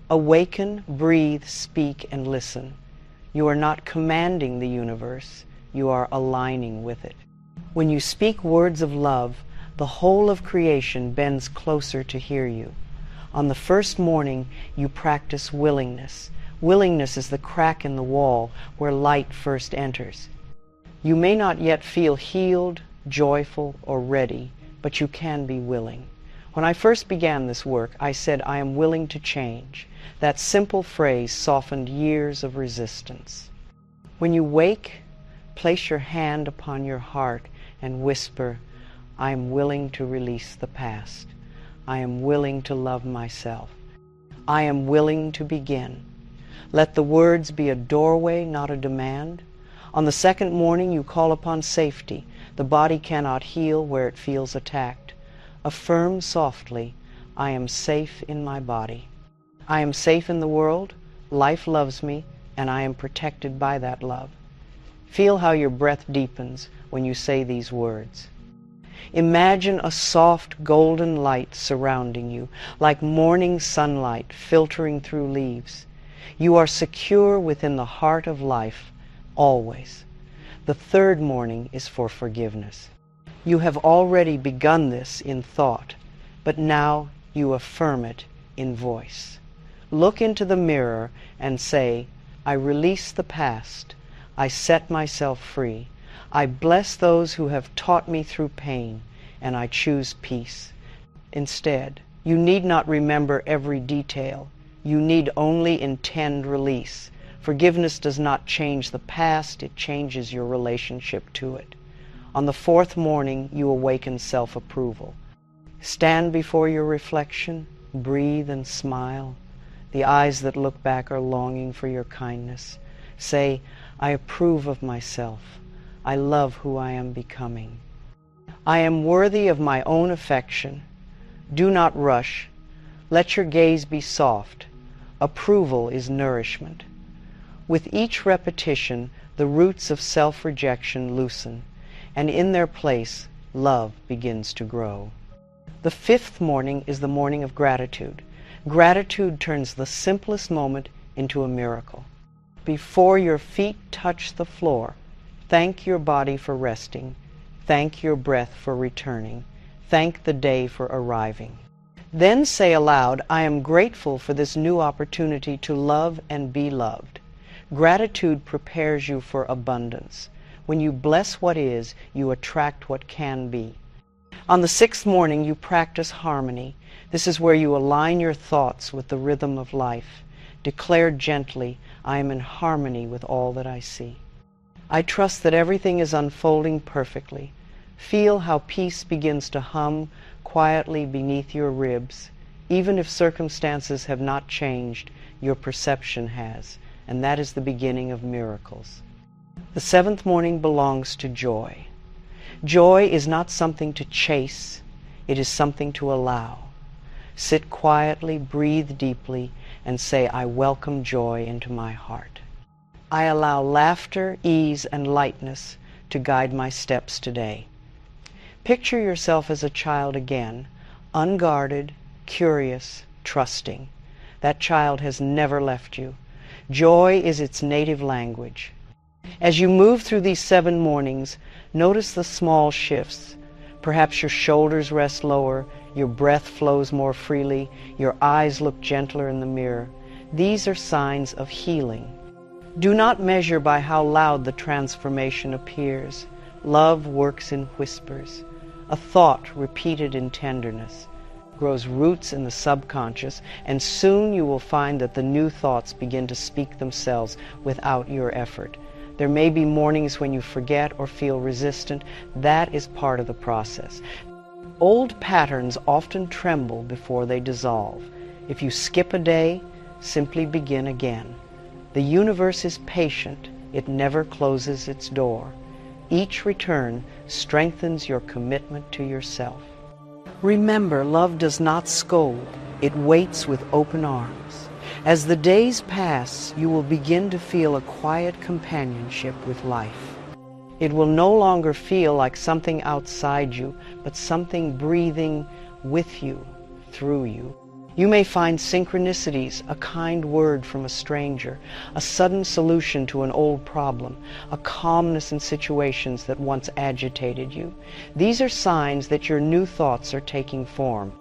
Awaken, breathe, speak, and listen. You are not commanding the universe, you are aligning with it. When you speak words of love, The whole of creation bends closer to hear you. On the first morning, you practice willingness. Willingness is the crack in the wall where light first enters. You may not yet feel healed, joyful, or ready, but you can be willing. When I first began this work, I said, I am willing to change. That simple phrase softened years of resistance. When you wake, place your hand upon your heart and whisper, I am willing to release the past. I am willing to love myself. I am willing to begin. Let the words be a doorway, not a demand. On the second morning, you call upon safety. The body cannot heal where it feels attacked. Affirm softly, I am safe in my body. I am safe in the world, life loves me, and I am protected by that love. Feel how your breath deepens when you say these words. Imagine a soft golden light surrounding you, like morning sunlight filtering through leaves. You are secure within the heart of life, always. The third morning is for forgiveness. You have already begun this in thought, but now you affirm it in voice. Look into the mirror and say, I release the past. I set myself free. I bless those who have taught me through pain, and I choose peace. Instead, you need not remember every detail. You need only intend release. Forgiveness does not change the past, it changes your relationship to it. On the fourth morning, you awaken self-approval. Stand before your reflection, breathe and smile. The eyes that look back are longing for your kindness. Say, I approve of myself. I love who I am becoming. I am worthy of my own affection. Do not rush. Let your gaze be soft. Approval is nourishment. With each repetition, the roots of self-rejection loosen, and in their place, love begins to grow. The fifth morning is the morning of gratitude. Gratitude turns the simplest moment into a miracle. Before your feet touch the floor, thank your body for resting. Thank your breath for returning. Thank the day for arriving. Then say aloud, I am grateful for this new opportunity to love and be loved. Gratitude prepares you for abundance. When you bless what is, you attract what can be. On the sixth morning, you practice harmony. This is where you align your thoughts with the rhythm of life. Declare gently, I am in harmony with all that I see. I trust that everything is unfolding perfectly. Feel how peace begins to hum quietly beneath your ribs. Even if circumstances have not changed, your perception has, and that is the beginning of miracles. The seventh morning belongs to joy. Joy is not something to chase, it is something to allow. Sit quietly, breathe deeply, and say, I welcome joy into my heart. I allow laughter, ease, and lightness to guide my steps today. Picture yourself as a child again, unguarded, curious, trusting. That child has never left you. Joy is its native language. As you move through these 7 mornings, notice the small shifts. Perhaps your shoulders rest lower, your breath flows more freely, your eyes look gentler in the mirror. These are signs of healing. Do not measure by how loud the transformation appears. Love works in whispers. A thought repeated in tenderness grows roots in the subconscious, and soon you will find that the new thoughts begin to speak themselves without your effort. There may be mornings when you forget or feel resistant. That is part of the process. Old patterns often tremble before they dissolve. If you skip a day, simply begin again. The universe is patient. It never closes its door. Each return strengthens your commitment to yourself. Remember, love does not scold. It waits with open arms. As the days pass, you will begin to feel a quiet companionship with life. It will no longer feel like something outside you, but something breathing with you, through you. You may find synchronicities, a kind word from a stranger, a sudden solution to an old problem, a calmness in situations that once agitated you. These are signs that your new thoughts are taking form.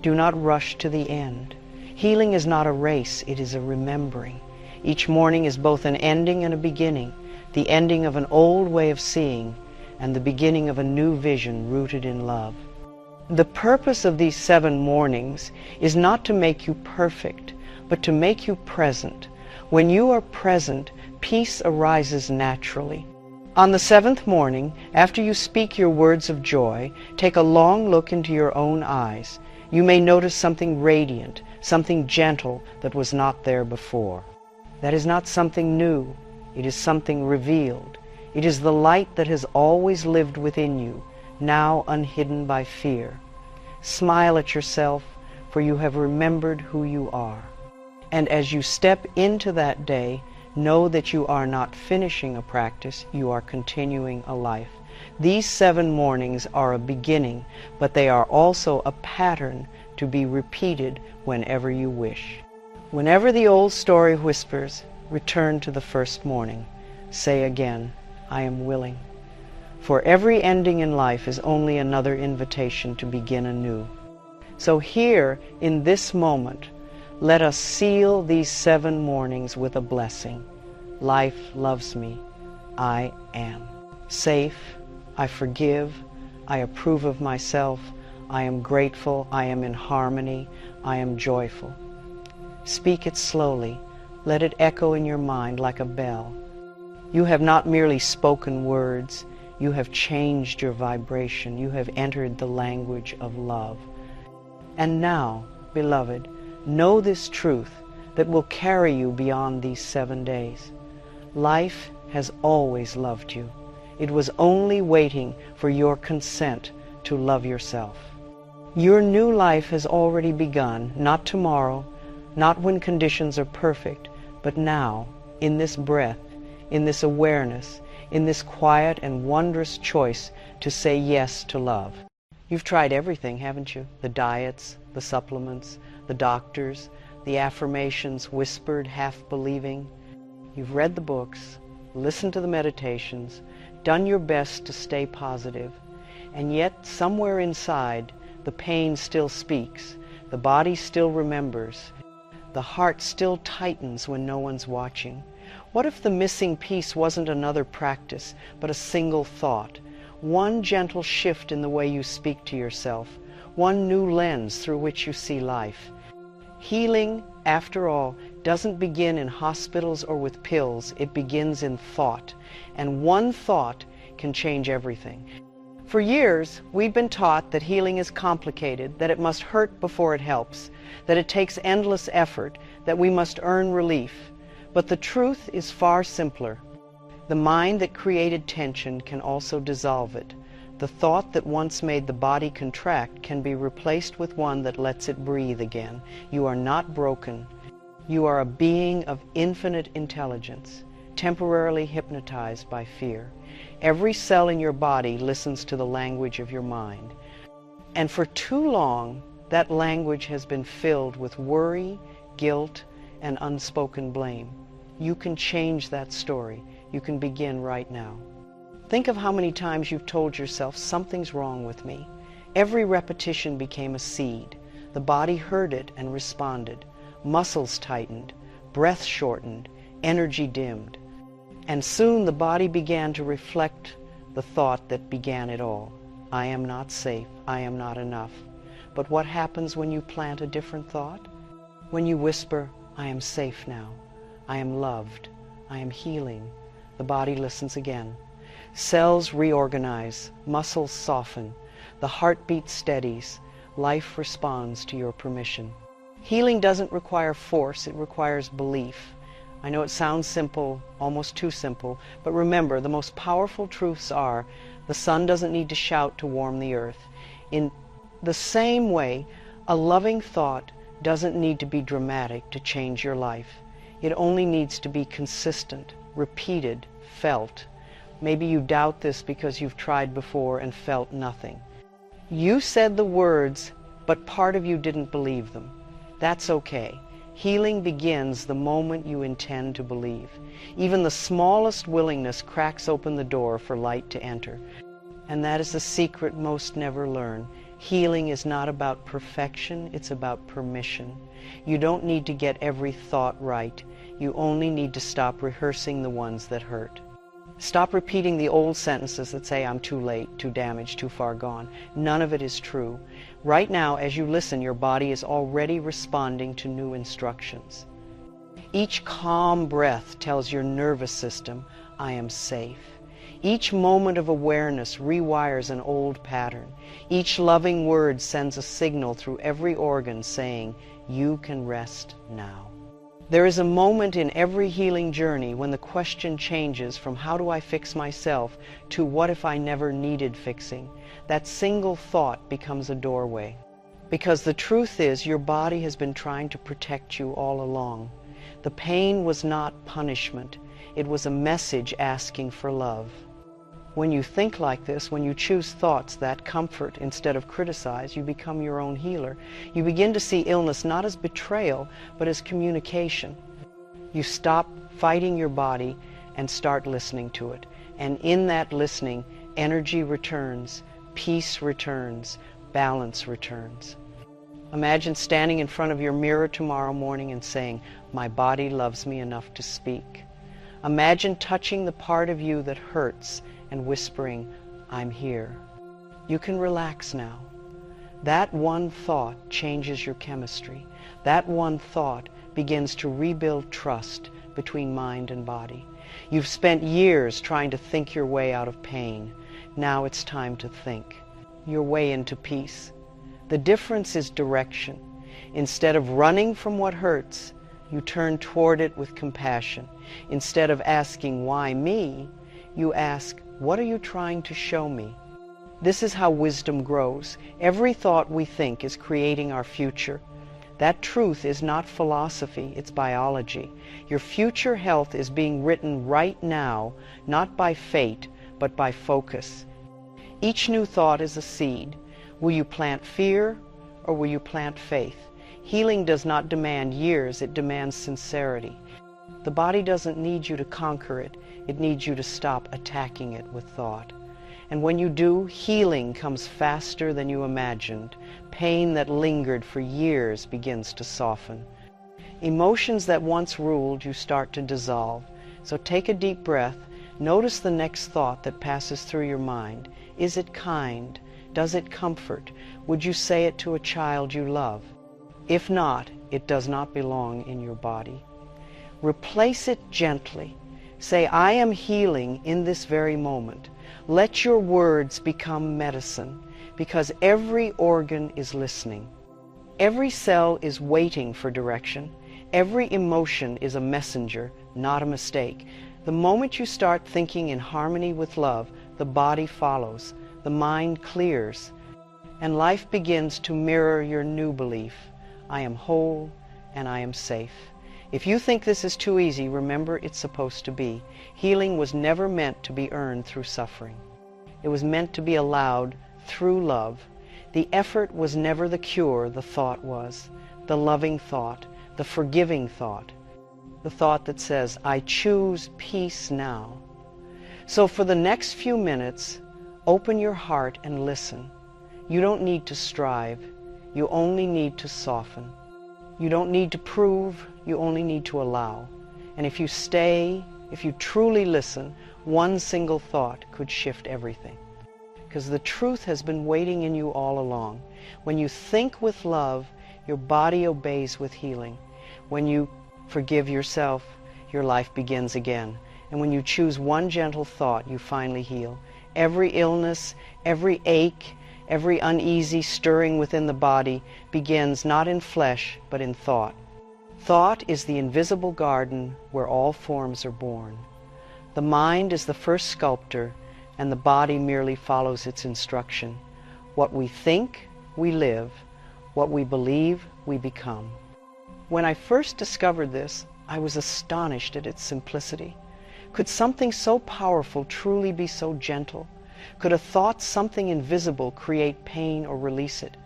Do not rush to the end. Healing is not a race, it is a remembering. Each morning is both an ending and a beginning, the ending of an old way of seeing and the beginning of a new vision rooted in love. The purpose of these 7 mornings is not to make you perfect, but to make you present. When you are present, peace arises naturally. On the 7th morning, after you speak your words of joy, take a long look into your own eyes. You may notice something radiant, something gentle that was not there before. That is not something new, it is something revealed. It is the light that has always lived within you, now unhidden by fear. Smile at yourself, for you have remembered who you are. And as you step into that day, know that you are not finishing a practice, you are continuing a life. These 7 mornings are a beginning, but they are also a pattern to be repeated whenever you wish. Whenever the old story whispers, return to the first morning. Say again, I am willing. For every ending in life is only another invitation to begin anew. So here, in this moment, let us seal these 7 mornings with a blessing. Life loves me. I am safe. I forgive. I approve of myself. I am grateful. I am in harmony. I am joyful. Speak it slowly. Let it echo in your mind like a bell. You have not merely spoken words. You have changed your vibration. You have entered the language of love. And now, beloved, know this truth that will carry you beyond these 7 days. Life has always loved you. It was only waiting for your consent to love yourself. Your new life has already begun, not tomorrow, not when conditions are perfect, but now, in this breath, in this awareness, in this quiet and wondrous choice to say yes to love. You've tried everything, haven't you? The diets, the supplements, the doctors, the affirmations whispered, half believing. You've read the books, listened to the meditations, done your best to stay positive, and yet somewhere inside the pain still speaks, the body still remembers, the heart still tightens when no one's watching. What if the missing piece wasn't another practice, but a single thought? One gentle shift in the way you speak to yourself, one new lens through which you see life. Healing, after all, doesn't begin in hospitals or with pills. It begins in thought, and one thought can change everything. For years, we've been taught that healing is complicated, that it must hurt before it helps, that it takes endless effort, that we must earn relief. But the truth is far simpler. The mind that created tension can also dissolve it. The thought that once made the body contract can be replaced with one that lets it breathe again. You are not broken. You are a being of infinite intelligence, temporarily hypnotized by fear. Every cell in your body listens to the language of your mind. And for too long, that language has been filled with worry, guilt, and unspoken blame. You can change that story. You can begin right now. Think of how many times you've told yourself, something's wrong with me. Every repetition became a seed. The body heard it and responded. Muscles tightened, breath shortened, energy dimmed. And soon the body began to reflect the thought that began it all. I am not safe. I am not enough. But what happens when you plant a different thought? When you whisper, I am safe now. I am loved. I am healing. The body listens again. Cells reorganize. Muscles soften. The heartbeat steadies. Life responds to your permission. Healing doesn't require force. It requires belief. I know it sounds simple, almost too simple, but remember, the most powerful truths are the sun doesn't need to shout to warm the earth. In the same way, a loving thought doesn't need to be dramatic to change your life. It only needs to be consistent, repeated, felt. Maybe you doubt this because you've tried before and felt nothing. You said the words, but part of you didn't believe them. That's okay. Healing begins the moment you intend to believe. Even the smallest willingness cracks open the door for light to enter. And that is the secret most never learn. Healing is not about perfection, it's about permission. You don't need to get every thought right. You only need to stop rehearsing the ones that hurt. Stop repeating the old sentences that say, I'm too late, too damaged, too far gone. None of it is true. Right now, as you listen, your body is already responding to new instructions. Each calm breath tells your nervous system, I am safe. Each moment of awareness rewires an old pattern. Each loving word sends a signal through every organ saying, you can rest now. There is a moment in every healing journey when the question changes from how do I fix myself to what if I never needed fixing. That single thought becomes a doorway. Because the truth is, your body has been trying to protect you all along. The pain was not punishment. It was a message asking for love. When you think like this, when you choose thoughts that comfort instead of criticize, you become your own healer. You begin to see illness not as betrayal, but as communication. You stop fighting your body and start listening to it. And in that listening, energy returns, peace returns, balance returns. Imagine standing in front of your mirror tomorrow morning and saying, my body loves me enough to speak. Imagine touching the part of you that hurts and whispering, I'm here. You can relax now. That one thought changes your chemistry. That one thought begins to rebuild trust between mind and body. You've spent years trying to think your way out of pain. Now it's time to think your way into peace. The difference is direction. Instead of running from what hurts, you turn toward it with compassion. Instead of asking, why me? You ask, what are you trying to show me? This is how wisdom grows. Every thought we think is creating our future. That truth is not philosophy, it's biology. Your future health is being written right now, not by fate, but by focus. Each new thought is a seed. Will you plant fear or will you plant faith? Healing does not demand years, it demands sincerity. The body doesn't need you to conquer it, it needs you to stop attacking it with thought. And when you do, healing comes faster than you imagined. Pain that lingered for years begins to soften. Emotions that once ruled you start to dissolve. So take a deep breath. Notice the next thought that passes through your mind. Is it kind? Does it comfort? Would you say it to a child you love? If not, it does not belong in your body. Replace it gently. Say, I am healing in this very moment. Let your words become medicine, because every organ is listening. Every cell is waiting for direction. Every emotion is a messenger, not a mistake. The moment you start thinking in harmony with love, the body follows, the mind clears, and life begins to mirror your new belief. I am whole and I am safe. If you think this is too easy, remember it's supposed to be. Healing was never meant to be earned through suffering. It was meant to be allowed through love. The effort was never the cure, the thought was. The loving thought, the forgiving thought. The thought that says, I choose peace now. So for the next few minutes, open your heart and listen. You don't need to strive. You only need to soften. You don't need to prove, you only need to allow. And if you stay, if you truly listen, one single thought could shift everything. Because the truth has been waiting in you all along. When you think with love, your body obeys with healing. When you forgive yourself, your life begins again. And when you choose one gentle thought, you finally heal. Every illness, every ache, every uneasy stirring within the body begins not in flesh, but in thought. Thought is the invisible garden where all forms are born. The mind is the first sculptor, and the body merely follows its instruction. What we think, we live. What we believe, we become. When I first discovered this, I was astonished at its simplicity. Could something so powerful truly be so gentle? Could a thought, something invisible, create pain or release it?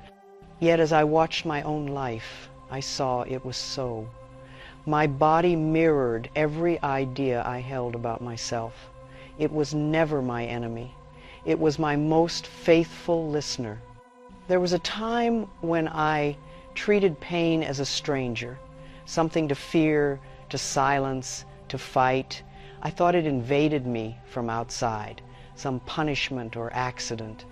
Yet as I watched my own life, I saw it was so. My body mirrored every idea I held about myself. It was never my enemy. It was my most faithful listener. There was a time when I treated pain as a stranger, something to fear, to silence, to fight. I thought it invaded me from outside, some punishment or accident.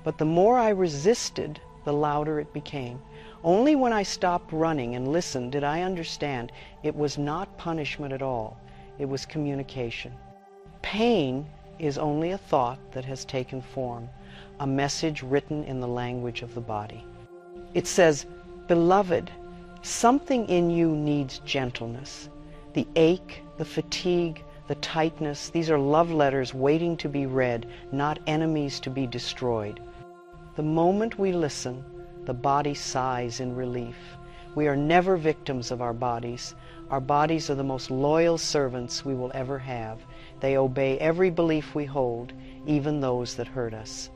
But the more I resisted, the louder it became. Only when I stopped running and listened did I understand it was not punishment at all. It was communication. Pain is only a thought that has taken form, a message written in the language of the body. It says, "Beloved, something in you needs gentleness. The ache, the fatigue, the tightness, these are love letters waiting to be read, not enemies to be destroyed." The moment we listen, the body sighs in relief. We are never victims of our bodies. Our bodies are the most loyal servants we will ever have. They obey every belief we hold, even those that hurt us.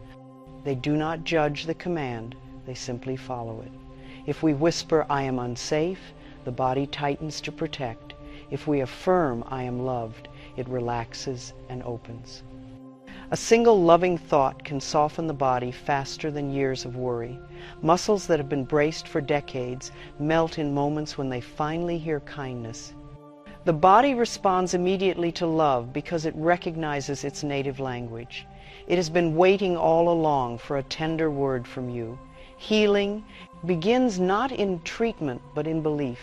They do not judge the command, they simply follow it. If we whisper, "I am unsafe," the body tightens to protect. If we affirm, "I am loved," it relaxes and opens. A single loving thought can soften the body faster than years of worry. Muscles that have been braced for decades melt in moments when they finally hear kindness. The body responds immediately to love because it recognizes its native language. It has been waiting all along for a tender word from you. Healing begins not in treatment but in belief.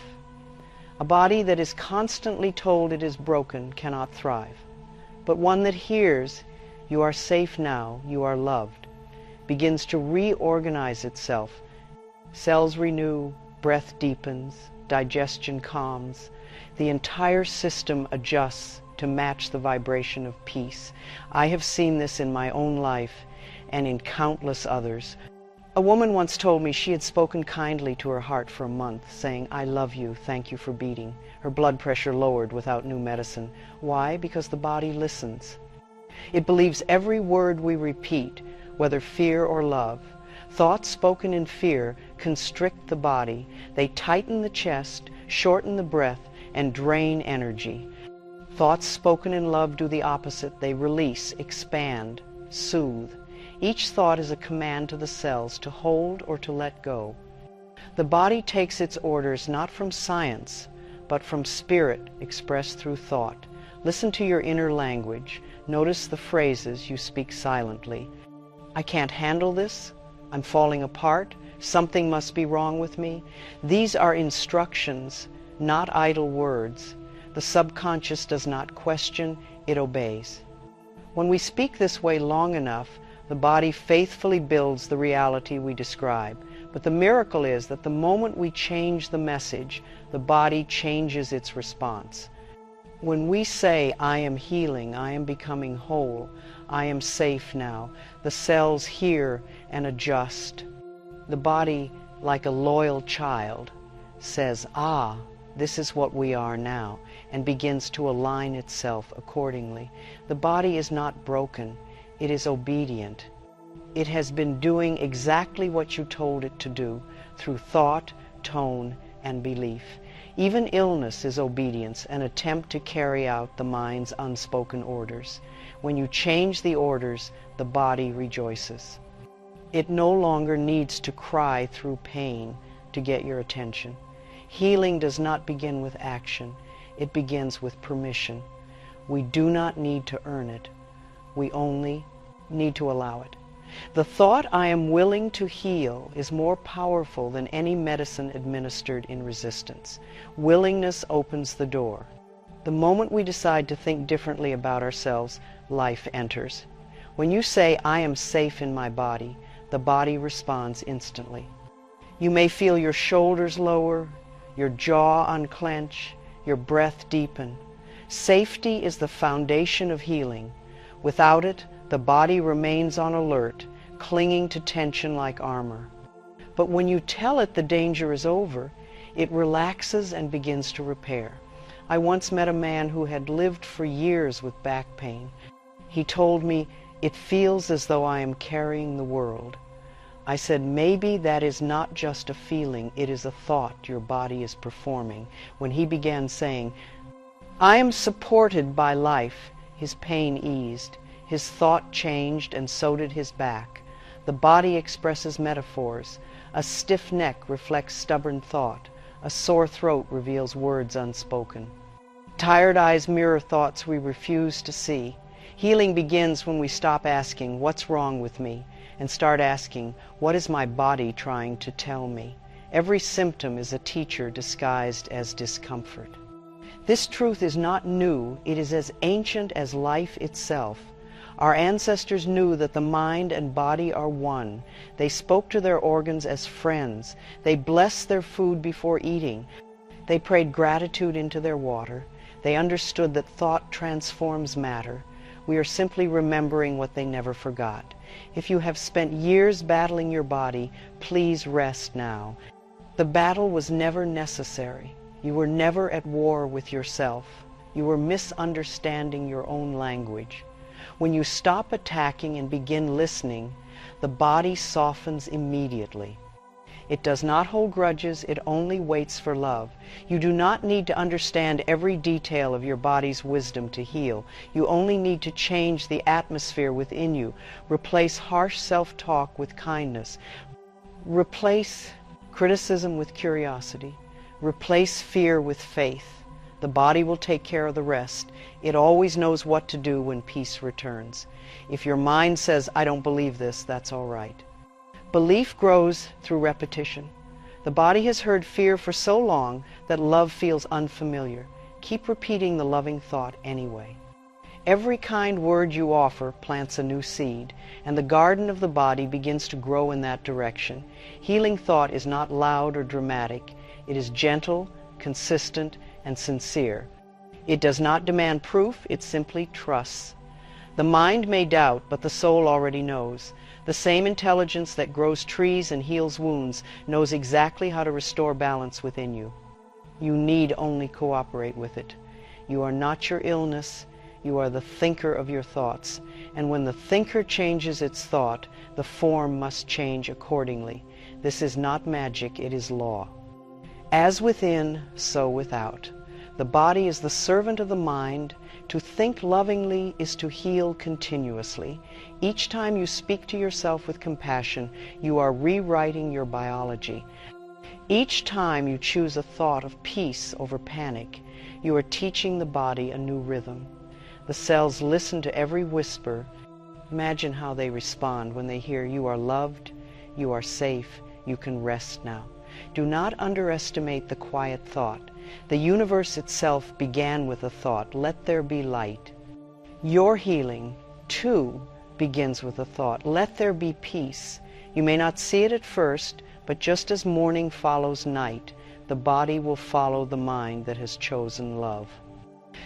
A body that is constantly told it is broken cannot thrive. But one that hears, "You are safe now, you are loved," begins to reorganize itself. Cells renew, breath deepens, digestion calms. The entire system adjusts to match the vibration of peace. I have seen this in my own life and in countless others. A woman once told me she had spoken kindly to her heart for a month, saying, "I love you, thank you for beating." Her blood pressure lowered without new medicine. Why? Because the body listens. It believes every word we repeat, whether fear or love. Thoughts spoken in fear constrict the body. They tighten the chest, shorten the breath, and drain energy. Thoughts spoken in love do the opposite. They release, expand, soothe. Each thought is a command to the cells to hold or to let go. The body takes its orders not from science, but from spirit expressed through thought. Listen to your inner language. Notice the phrases you speak silently. "I can't handle this," "I'm falling apart," "Something must be wrong with me." These are instructions, not idle words. The subconscious does not question, it obeys. When we speak this way long enough, the body faithfully builds the reality we describe. But the miracle is that the moment we change the message, the body changes its response. When we say, "I am healing, I am becoming whole, I am safe now," the cells hear and adjust. The body, like a loyal child, says, "Ah, this is what we are now," and begins to align itself accordingly. The body is not broken, it is obedient. It has been doing exactly what you told it to do through thought, tone, and belief. Even illness is obedience, an attempt to carry out the mind's unspoken orders. When you change the orders, the body rejoices. It no longer needs to cry through pain to get your attention. Healing does not begin with action. It begins with permission. We do not need to earn it. We only need to allow it. The thought, "I am willing to heal," is more powerful than any medicine administered in resistance. Willingness opens the door. The moment we decide to think differently about ourselves, life enters. When you say, "I am safe in my body," the body responds instantly. You may feel your shoulders lower, your jaw unclench, your breath deepen. Safety is the foundation of healing. Without it, the body remains on alert, clinging to tension like armor. But when you tell it the danger is over, it relaxes and begins to repair. I once met a man who had lived for years with back pain. He told me, "It feels as though I am carrying the world." I said, maybe that is not just a feeling, it is a thought your body is performing. When he began saying, I am supported by life, his pain eased. His thought changed, and so did his back. The body expresses metaphors. A stiff neck reflects stubborn thought. A sore throat reveals words unspoken. Tired eyes mirror thoughts we refuse to see. Healing begins when we stop asking, what's wrong with me? And start asking, what is my body trying to tell me? Every symptom is a teacher disguised as discomfort. This truth is not new, it is as ancient as life itself. Our ancestors knew that the mind and body are one. They spoke to their organs as friends. They blessed their food before eating. They prayed gratitude into their water. They understood that thought transforms matter. We are simply remembering what they never forgot. If you have spent years battling your body, please rest now. The battle was never necessary. You were never at war with yourself. You were misunderstanding your own language. When you stop attacking and begin listening, the body softens immediately. It does not hold grudges, it only waits for love. You do not need to understand every detail of your body's wisdom to heal. You only need to change the atmosphere within you. Replace harsh self-talk with kindness. Replace criticism with curiosity. Replace fear with faith. The body will take care of the rest. It always knows what to do when peace returns. If your mind says, I don't believe this, that's all right. Belief grows through repetition. The body has heard fear for so long that love feels unfamiliar. Keep repeating the loving thought anyway. Every kind word you offer plants a new seed, and the garden of the body begins to grow in that direction. Healing thought is not loud or dramatic. It is gentle, consistent, and sincere. It does not demand proof, it simply trusts. The mind may doubt, but the soul already knows. The same intelligence that grows trees and heals wounds knows exactly how to restore balance within you. You need only cooperate with it. You are not your illness, you are the thinker of your thoughts. And when the thinker changes its thought, the form must change accordingly. This is not magic, it is law. As within, so without. The body is the servant of the mind. To think lovingly is to heal continuously. Each time you speak to yourself with compassion, you are rewriting your biology. Each time you choose a thought of peace over panic, you are teaching the body a new rhythm. The cells listen to every whisper. Imagine how they respond when they hear you are loved, you are safe, you can rest now. Do not underestimate the quiet thought. The universe itself began with a thought, let there be light. Your healing, too, begins with a thought, let there be peace. You may not see it at first, but just as morning follows night, the body will follow the mind that has chosen love.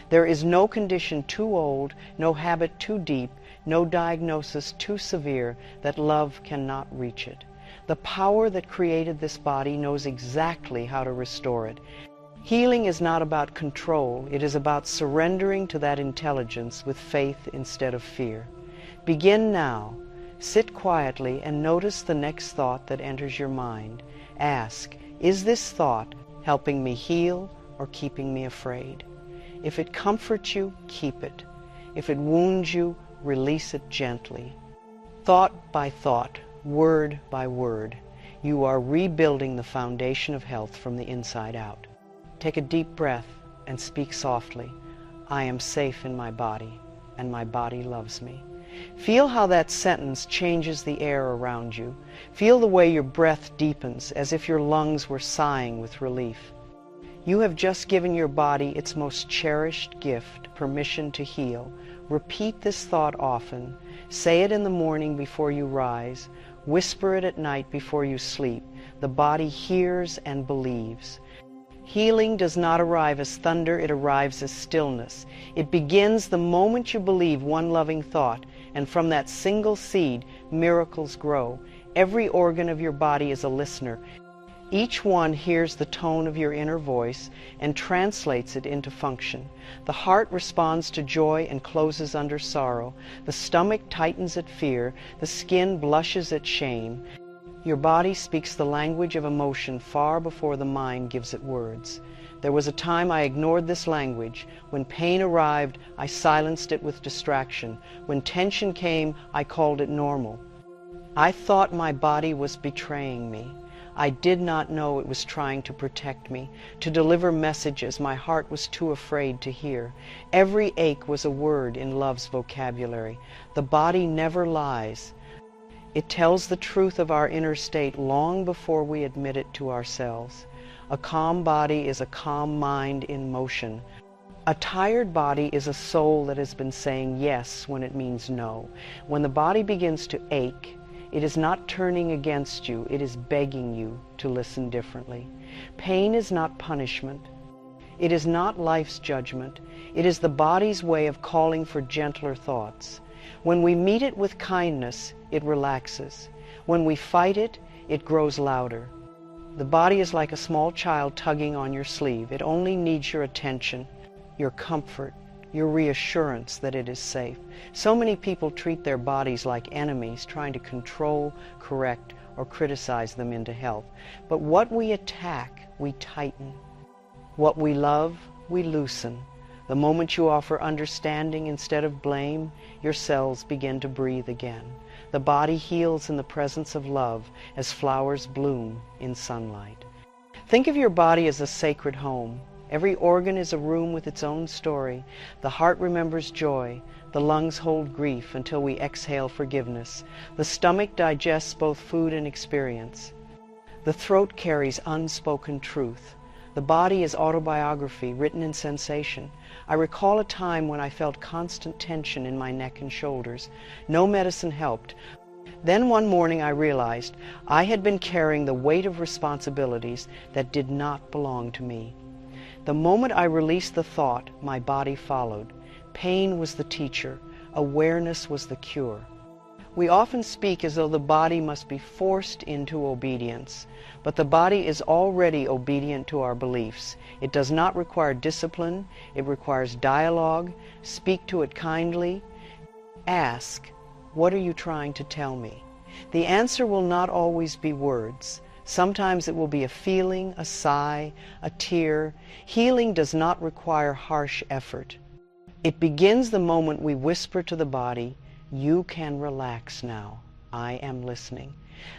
There is no condition too old, no habit too deep, no diagnosis too severe that love cannot reach it. The power that created this body knows exactly how to restore it. Healing is not about control, it is about surrendering to that intelligence with faith instead of fear. Begin now. Sit quietly and notice the next thought that enters your mind. Ask, is this thought helping me heal or keeping me afraid? If it comforts you, keep it. If it wounds you, release it gently. Thought by thought, word by word, you are rebuilding the foundation of health from the inside out. Take a deep breath and speak softly. I am safe in my body, and my body loves me. Feel how that sentence changes the air around you. Feel the way your breath deepens, as if your lungs were sighing with relief. You have just given your body its most cherished gift, permission to heal. Repeat this thought often. Say it in the morning before you rise. Whisper it at night before you sleep. The body hears and believes. Healing does not arrive as thunder, it arrives as stillness. It begins the moment you believe one loving thought, and from that single seed, miracles grow. Every organ of your body is a listener. Each one hears the tone of your inner voice and translates it into function. The heart responds to joy and closes under sorrow. The stomach tightens at fear. The skin blushes at shame. Your body speaks the language of emotion far before the mind gives it words. There was a time I ignored this language. When pain arrived, I silenced it with distraction. When tension came, I called it normal. I thought my body was betraying me. I did not know it was trying to protect me, to deliver messages my heart was too afraid to hear. Every ache was a word in love's vocabulary. The body never lies. It tells the truth of our inner state long before we admit it to ourselves. A calm body is a calm mind in motion. A tired body is a soul that has been saying yes when it means no. When the body begins to ache, it is not turning against you, it is begging you to listen differently. Pain is not punishment. It is not life's judgment. It is the body's way of calling for gentler thoughts. When we meet it with kindness, it relaxes. When we fight it, it grows louder. The body is like a small child tugging on your sleeve. It only needs your attention, your comfort, your reassurance that it is safe. So many people treat their bodies like enemies, trying to control, correct, or criticize them into health. But what we attack, we tighten. What we love, we loosen. The moment you offer understanding instead of blame, your cells begin to breathe again. The body heals in the presence of love as flowers bloom in sunlight. Think of your body as a sacred home. Every organ is a room with its own story. The heart remembers joy. The lungs hold grief until we exhale forgiveness. The stomach digests both food and experience. The throat carries unspoken truth. The body is autobiography written in sensation. I recall a time when I felt constant tension in my neck and shoulders. No medicine helped. Then one morning I realized I had been carrying the weight of responsibilities that did not belong to me. The moment I released the thought, my body followed. Pain was the teacher. Awareness was the cure. We often speak as though the body must be forced into obedience, but the body is already obedient to our beliefs. It does not require discipline. It requires dialogue. Speak to it kindly. Ask, what are you trying to tell me? The answer will not always be words. Sometimes it will be a feeling, a sigh, a tear. Healing does not require harsh effort. It begins the moment we whisper to the body, "You can relax now. I am listening."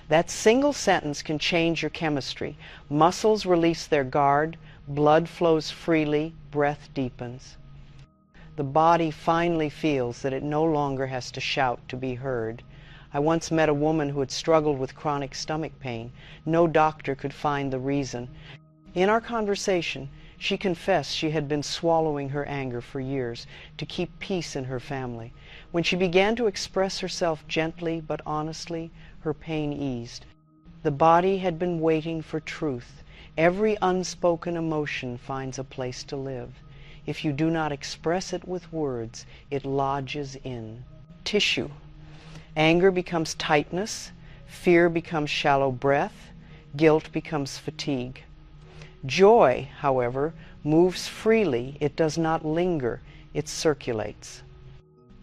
That single sentence can change your chemistry. Muscles release their guard, blood flows freely, breath deepens. The body finally feels that it no longer has to shout to be heard. I once met a woman who had struggled with chronic stomach pain. No doctor could find the reason. In our conversation, she confessed she had been swallowing her anger for years to keep peace in her family. When she began to express herself gently but honestly, her pain eased. The body had been waiting for truth. Every unspoken emotion finds a place to live. If you do not express it with words, it lodges in tissue. Anger becomes tightness, fear becomes shallow breath, guilt becomes fatigue. Joy, however, moves freely. It does not linger, it circulates.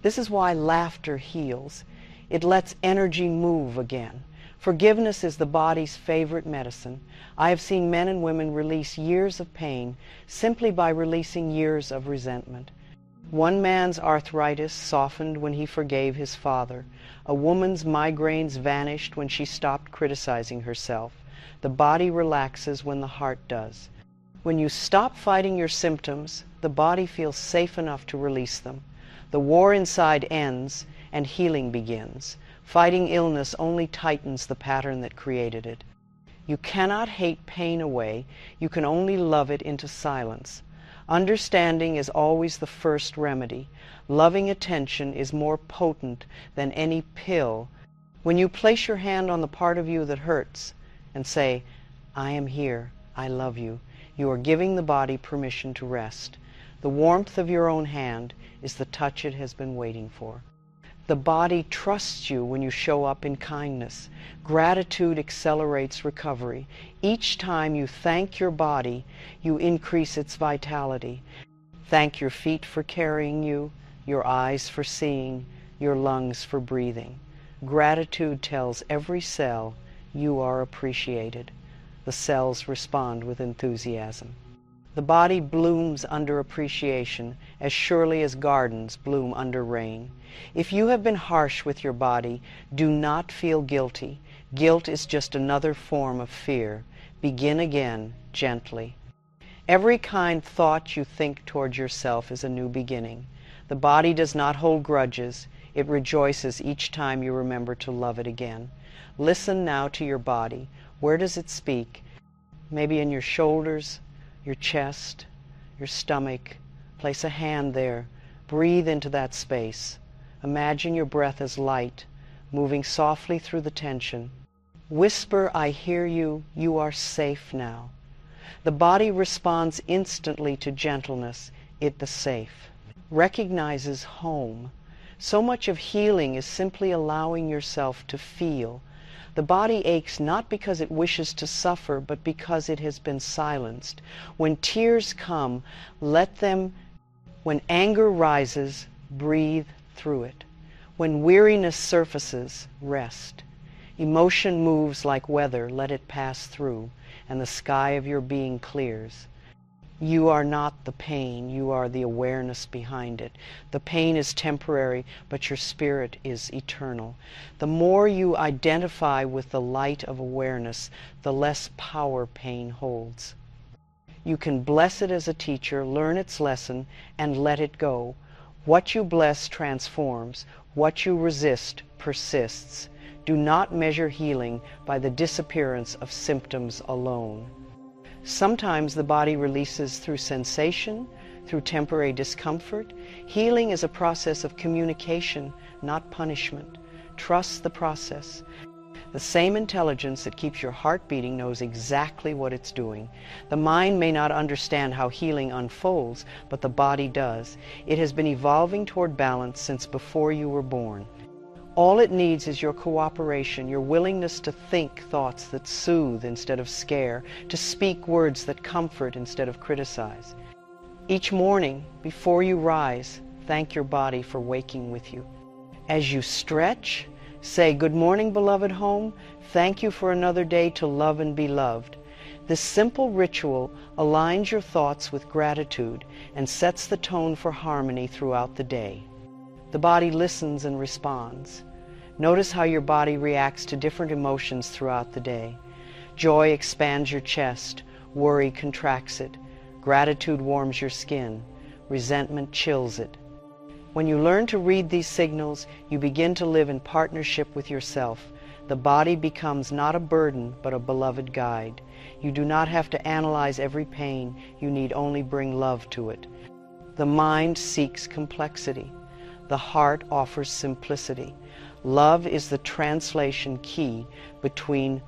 This is why laughter heals. It lets energy move again. Forgiveness is the body's favorite medicine. I have seen men and women release years of pain simply by releasing years of resentment. One man's arthritis softened when he forgave his father. A woman's migraines vanished when she stopped criticizing herself. The body relaxes when the heart does. When you stop fighting your symptoms, the body feels safe enough to release them. The war inside ends and healing begins. Fighting illness only tightens the pattern that created it. You cannot hate pain away. You can only love it into silence. Understanding is always the first remedy. Loving attention is more potent than any pill. When you place your hand on the part of you that hurts and say, "I am here, I love you," you are giving the body permission to rest. The warmth of your own hand is the touch it has been waiting for. The body trusts you when you show up in kindness. Gratitude accelerates recovery. Each time you thank your body, you increase its vitality. Thank your feet for carrying you, your eyes for seeing, your lungs for breathing. Gratitude tells every cell, You are appreciated. The cells respond with enthusiasm. The body blooms under appreciation as surely as gardens bloom under rain. If you have been harsh with your body, do not feel guilty. Guilt is just another form of fear. Begin again, gently. Every kind thought you think toward yourself is a new beginning. The body does not hold grudges. It rejoices each time you remember to love it again. Listen now to your body. Where does it speak? Maybe in your shoulders, your chest, your stomach. Place a hand there. Breathe into that space. Imagine your breath as light, moving softly through the tension. Whisper, I hear you. You are safe now. The body responds instantly to gentleness. It is safe. Recognizes home. So much of healing is simply allowing yourself to feel. The body aches not because it wishes to suffer, but because it has been silenced. When tears come, let them. When anger rises, breathe through it. When weariness surfaces, rest. Emotion moves like weather, let it pass through, and the sky of your being clears. You are not the pain, you are the awareness behind it. The pain is temporary, but your spirit is eternal. The more you identify with the light of awareness, the less power pain holds. You can bless it as a teacher, learn its lesson, and let it go. What you bless transforms. What you resist persists. Do not measure healing by the disappearance of symptoms alone. Sometimes the body releases through sensation, through temporary discomfort. Healing is a process of communication, not punishment. Trust the process. The same intelligence that keeps your heart beating knows exactly what it's doing. The mind may not understand how healing unfolds, but the body does. It has been evolving toward balance since before you were born. All it needs is your cooperation, your willingness to think thoughts that soothe instead of scare, to speak words that comfort instead of criticize. Each morning, before you rise, thank your body for waking with you. As you stretch, say, "Good morning, beloved home. Thank you for another day to love and be loved." This simple ritual aligns your thoughts with gratitude and sets the tone for harmony throughout the day. The body listens and responds. Notice how your body reacts to different emotions throughout the day. Joy expands your chest, worry contracts it, gratitude warms your skin, resentment chills it. When you learn to read these signals, you begin to live in partnership with yourself. The body becomes not a burden, but a beloved guide. You do not have to analyze every pain, you need only bring love to it. The mind seeks complexity. The heart offers simplicity. Love is the translation key between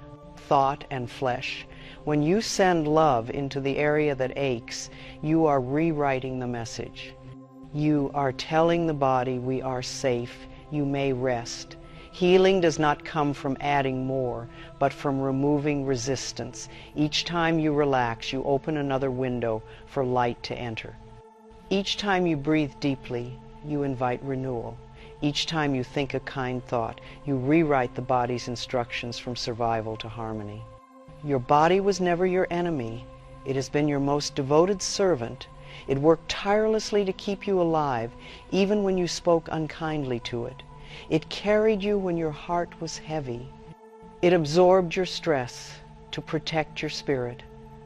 thought and flesh. When you send love into the area that aches, you are rewriting the message. You are telling the body, we are safe, you may rest. Healing does not come from adding more, but from removing resistance. Each time you relax, you open another window for light to enter. Each time you breathe deeply, you invite renewal. Each time you think a kind thought, you rewrite the body's instructions from survival to harmony. Your body was never your enemy. It has been your most devoted servant. It worked tirelessly to keep you alive, even when you spoke unkindly to it. It carried you when your heart was heavy. It absorbed your stress to protect your spirit.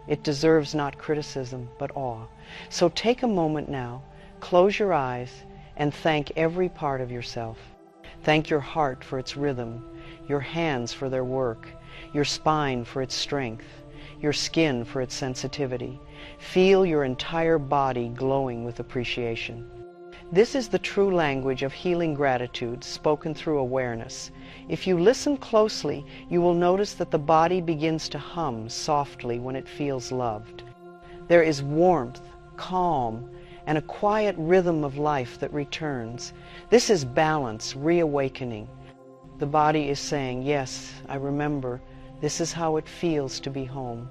It deserves not criticism, but awe. So take a moment now, close your eyes, and thank every part of yourself. Thank your heart for its rhythm, your hands for their work, your spine for its strength, your skin for its sensitivity. Feel your entire body glowing with appreciation. This is the true language of healing gratitude spoken through awareness. If you listen closely, you will notice that the body begins to hum softly when it feels loved. There is warmth, calm, and a quiet rhythm of life that returns. This is balance, reawakening. The body is saying, yes, I remember. This is how it feels to be home.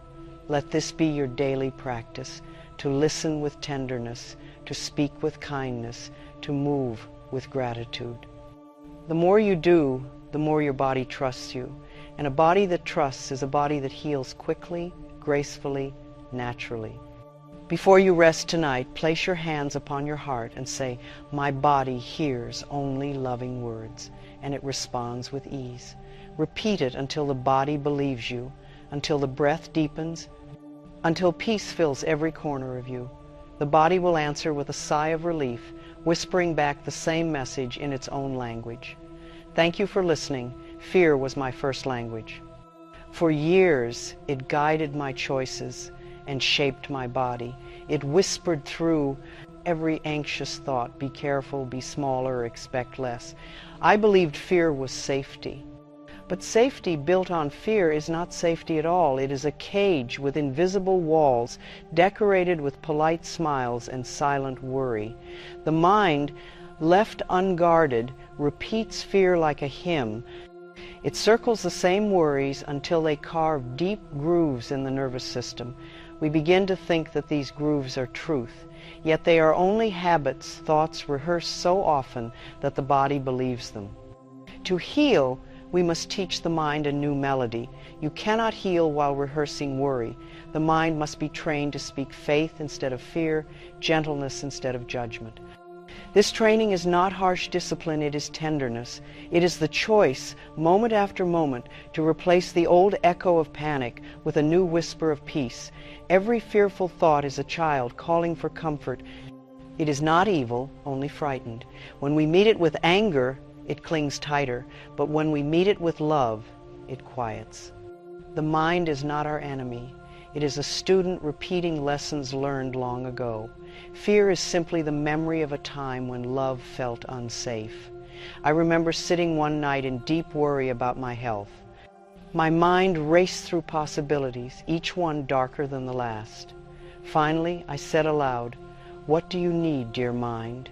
Let this be your daily practice, to listen with tenderness, to speak with kindness, to move with gratitude. The more you do, the more your body trusts you, And a body that trusts is a body that heals quickly, gracefully, naturally. Before you rest tonight, place your hands upon your heart and say, "My body hears only loving words," and it responds with ease. Repeat it until the body believes you, until the breath deepens, until peace fills every corner of you. The body will answer with a sigh of relief, whispering back the same message in its own language. Thank you for listening. Fear was my first language. For years, it guided my choices and shaped my body. It whispered through every anxious thought, "Be careful, be smaller, expect less." I believed fear was safety. But safety built on fear is not safety at all. It is a cage with invisible walls, decorated with polite smiles and silent worry. The mind, left unguarded, repeats fear like a hymn. It circles the same worries until they carve deep grooves in the nervous system. We begin to think that these grooves are truth, yet they are only habits, thoughts rehearsed so often that the body believes them. To heal, we must teach the mind a new melody. You cannot heal while rehearsing worry. The mind must be trained to speak faith instead of fear, gentleness instead of judgment. This training is not harsh discipline, it is tenderness. It is the choice, moment after moment, to replace the old echo of panic with a new whisper of peace. Every fearful thought is a child calling for comfort. It is not evil, only frightened. When we meet it with anger, it clings tighter, but when we meet it with love, it quiets. The mind is not our enemy. It is a student repeating lessons learned long ago. Fear is simply the memory of a time when love felt unsafe. I remember sitting one night in deep worry about my health. My mind raced through possibilities, each one darker than the last. Finally, I said aloud, "What do you need, dear mind?"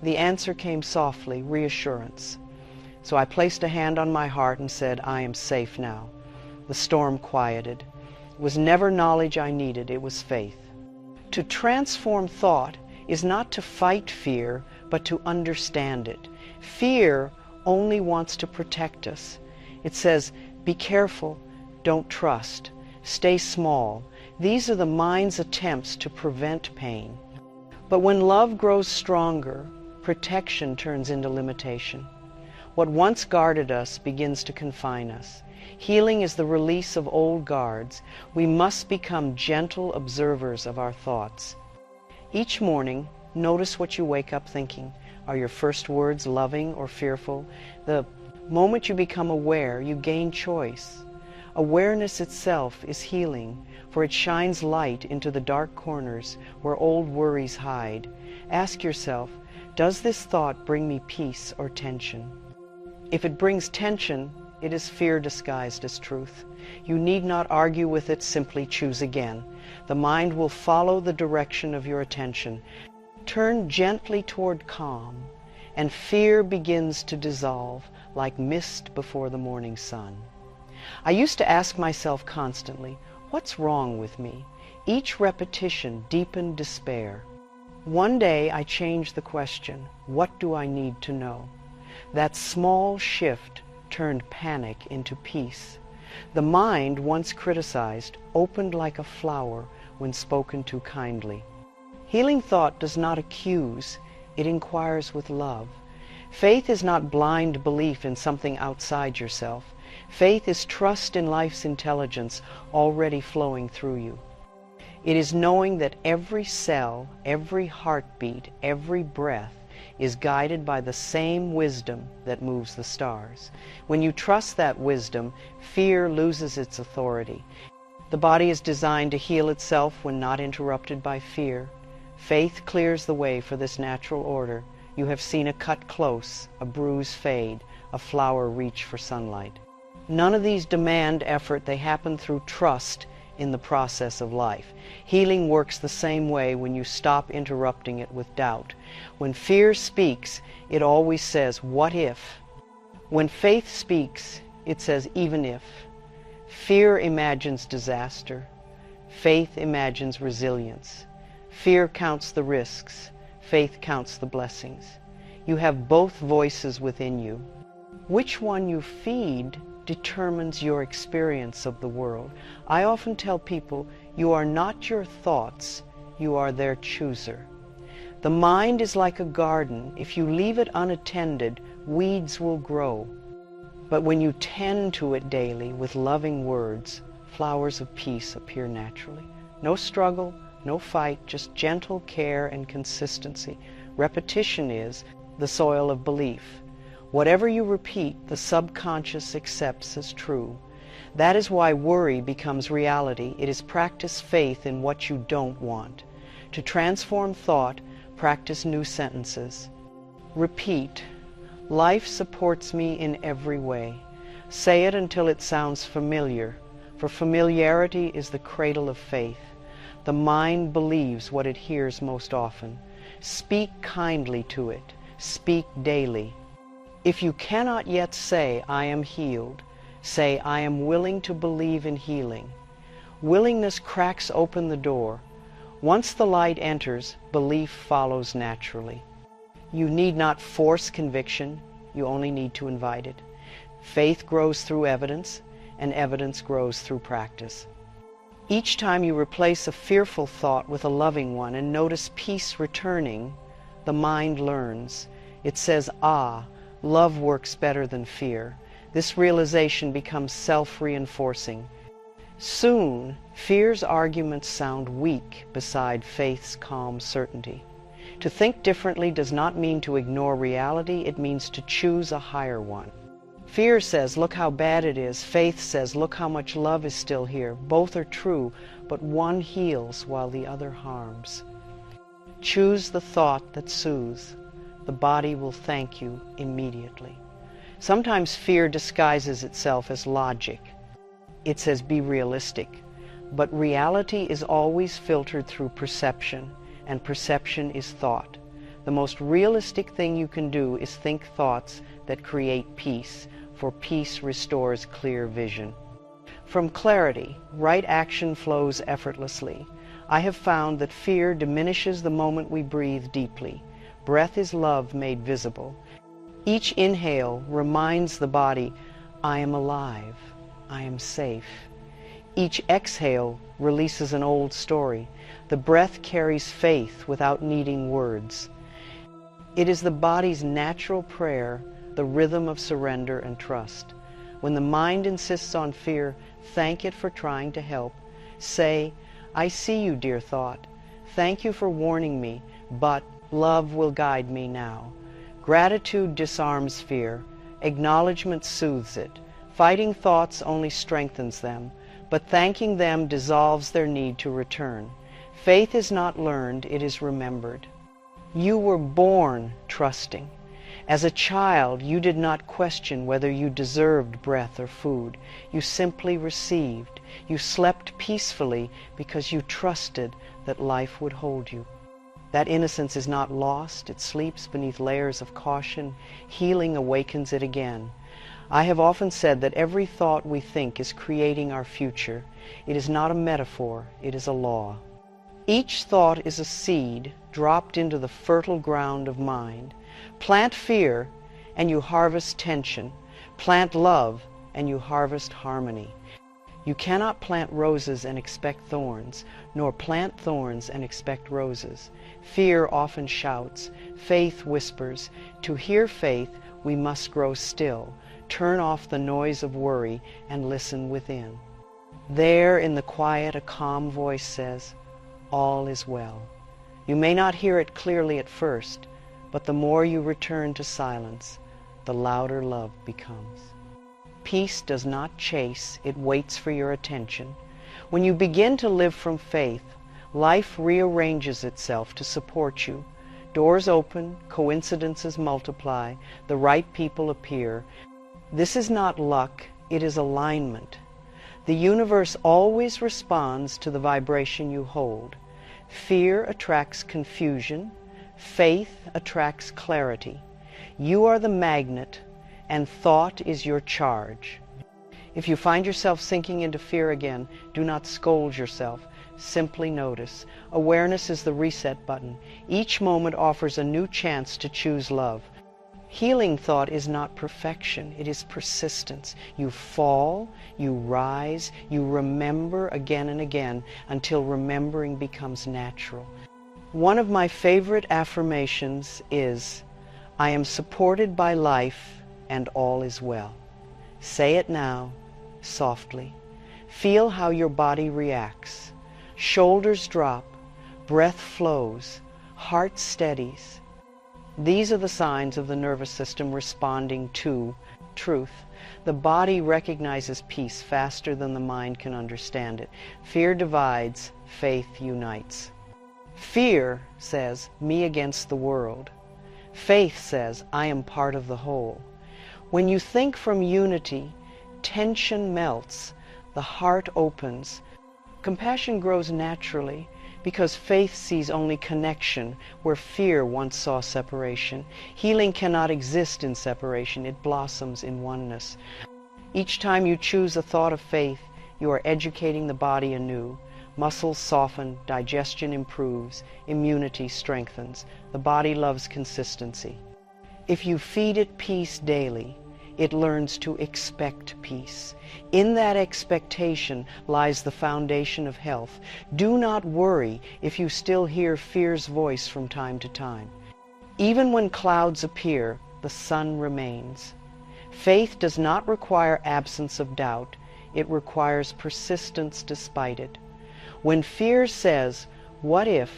The answer came softly, reassurance. So I placed a hand on my heart and said, "I am safe now." The storm quieted. It was never knowledge I needed, it was faith. To transform thought is not to fight fear, but to understand it. Fear only wants to protect us. It says, "Be careful, don't trust, stay small." These are the mind's attempts to prevent pain. But when love grows stronger, protection turns into limitation. What once guarded us begins to confine us. Healing is the release of old guards. We must become gentle observers of our thoughts. Each morning, notice what you wake up thinking. Are your first words loving or fearful? The moment you become aware, you gain choice. Awareness itself is healing, for it shines light into the dark corners where old worries hide. Ask yourself, does this thought bring me peace or tension? If it brings tension, it is fear disguised as truth. You need not argue with it, simply choose again. The mind will follow the direction of your attention. Turn gently toward calm, and fear begins to dissolve like mist before the morning sun. I used to ask myself constantly, what's wrong with me? Each repetition deepened despair. One day I changed the question, what do I need to know? That small shift turned panic into peace. The mind, once criticized, opened like a flower when spoken to kindly. Healing thought does not accuse, it inquires with love. Faith is not blind belief in something outside yourself. Faith is trust in life's intelligence already flowing through you. It is knowing that every cell, every heartbeat, every breath is guided by the same wisdom that moves the stars. When you trust that wisdom, fear loses its authority. The body is designed to heal itself when not interrupted by fear. Faith clears the way for this natural order. You have seen a cut close, a bruise fade, a flower reach for sunlight. None of these demand effort. They happen through trust in the process of life. Healing works the same way when you stop interrupting it with doubt. When fear speaks, it always says, what if? When faith speaks, it says, even if. Fear imagines disaster. Faith imagines resilience. Fear counts the risks. Faith counts the blessings. You have both voices within you. Which one you feed determines your experience of the world. I often tell people, you are not your thoughts, you are their chooser. The mind is like a garden. If you leave it unattended, weeds will grow. But when you tend to it daily with loving words, flowers of peace appear naturally. No struggle, no fight, just gentle care and consistency. Repetition is the soil of belief. Whatever you repeat, the subconscious accepts as true. That is why worry becomes reality. It is practice faith in what you don't want. To transform thought, practice new sentences. Repeat, life supports me in every way. Say it until it sounds familiar, for familiarity is the cradle of faith. The mind believes what it hears most often. Speak kindly to it. Speak daily. If you cannot yet say, I am healed, say, I am willing to believe in healing. Willingness cracks open the door. Once the light enters, belief follows naturally. You need not force conviction, you only need to invite it. Faith grows through evidence, and evidence grows through practice. Each time you replace a fearful thought with a loving one and notice peace returning, the mind learns. It says, ah, love works better than fear. This realization becomes self-reinforcing. Soon, fear's arguments sound weak beside faith's calm certainty. To think differently does not mean to ignore reality, it means to choose a higher one. Fear says, look how bad it is. Faith says, look how much love is still here. Both are true, but one heals while the other harms. Choose the thought that soothes. The body will thank you immediately. Sometimes fear disguises itself as logic. It says, be realistic. But reality is always filtered through perception, and perception is thought. The most realistic thing you can do is think thoughts that create peace, for peace restores clear vision. From clarity, right action flows effortlessly. I have found that fear diminishes the moment we breathe deeply. Breath is love made visible. Each inhale reminds the body, I am alive, I am safe. Each exhale releases an old story. The breath carries faith without needing words. It is the body's natural prayer, the rhythm of surrender and trust. When the mind insists on fear, thank it for trying to help. Say, I see you, dear thought. Thank you for warning me, but love will guide me now. Gratitude disarms fear. Acknowledgement soothes it. Fighting thoughts only strengthens them, but thanking them dissolves their need to return. Faith is not learned, it is remembered. You were born trusting. As a child, you did not question whether you deserved breath or food. You simply received. You slept peacefully because you trusted that life would hold you. That innocence is not lost. It sleeps beneath layers of caution. Healing awakens it again. I have often said that every thought we think is creating our future. It is not a metaphor, it is a law. Each thought is a seed dropped into the fertile ground of mind. Plant fear, and you harvest tension. Plant love, and you harvest harmony. You cannot plant roses and expect thorns, nor plant thorns and expect roses. Fear often shouts, faith whispers. To hear faith, we must grow still, turn off the noise of worry, and listen within. There in the quiet, a calm voice says, all is well. You may not hear it clearly at first, but the more you return to silence, the louder love becomes. Peace does not chase, it waits for your attention. When you begin to live from faith, life rearranges itself to support you. Doors open, coincidences multiply, the right people appear. This is not luck, it is alignment. The universe always responds to the vibration you hold. Fear attracts confusion. Faith attracts clarity. You are the magnet, and thought is your charge. If you find yourself sinking into fear again, do not scold yourself. Simply notice. Awareness is the reset button. Each moment offers a new chance to choose love. Healing thought is not perfection, it is persistence. You fall, you rise, you remember again and again until remembering becomes natural. One of my favorite affirmations is, I am supported by life and all is well. Say it now, softly. Feel how your body reacts. Shoulders drop, breath flows, heart steadies. These are the signs of the nervous system responding to truth. The body recognizes peace faster than the mind can understand it. Fear divides, faith unites. Fear says, me against the world. Faith says, I am part of the whole. When you think from unity, tension melts, the heart opens. Compassion grows naturally because faith sees only connection where fear once saw separation. Healing cannot exist in separation, it blossoms in oneness. Each time you choose a thought of faith, you are educating the body anew. Muscles soften, digestion improves, immunity strengthens. The body loves consistency. If you feed it peace daily, it learns to expect peace. In that expectation lies the foundation of health. Do not worry if you still hear fear's voice from time to time. Even when clouds appear, the sun remains. Faith does not require absence of doubt. It requires persistence despite it. When fear says, what if?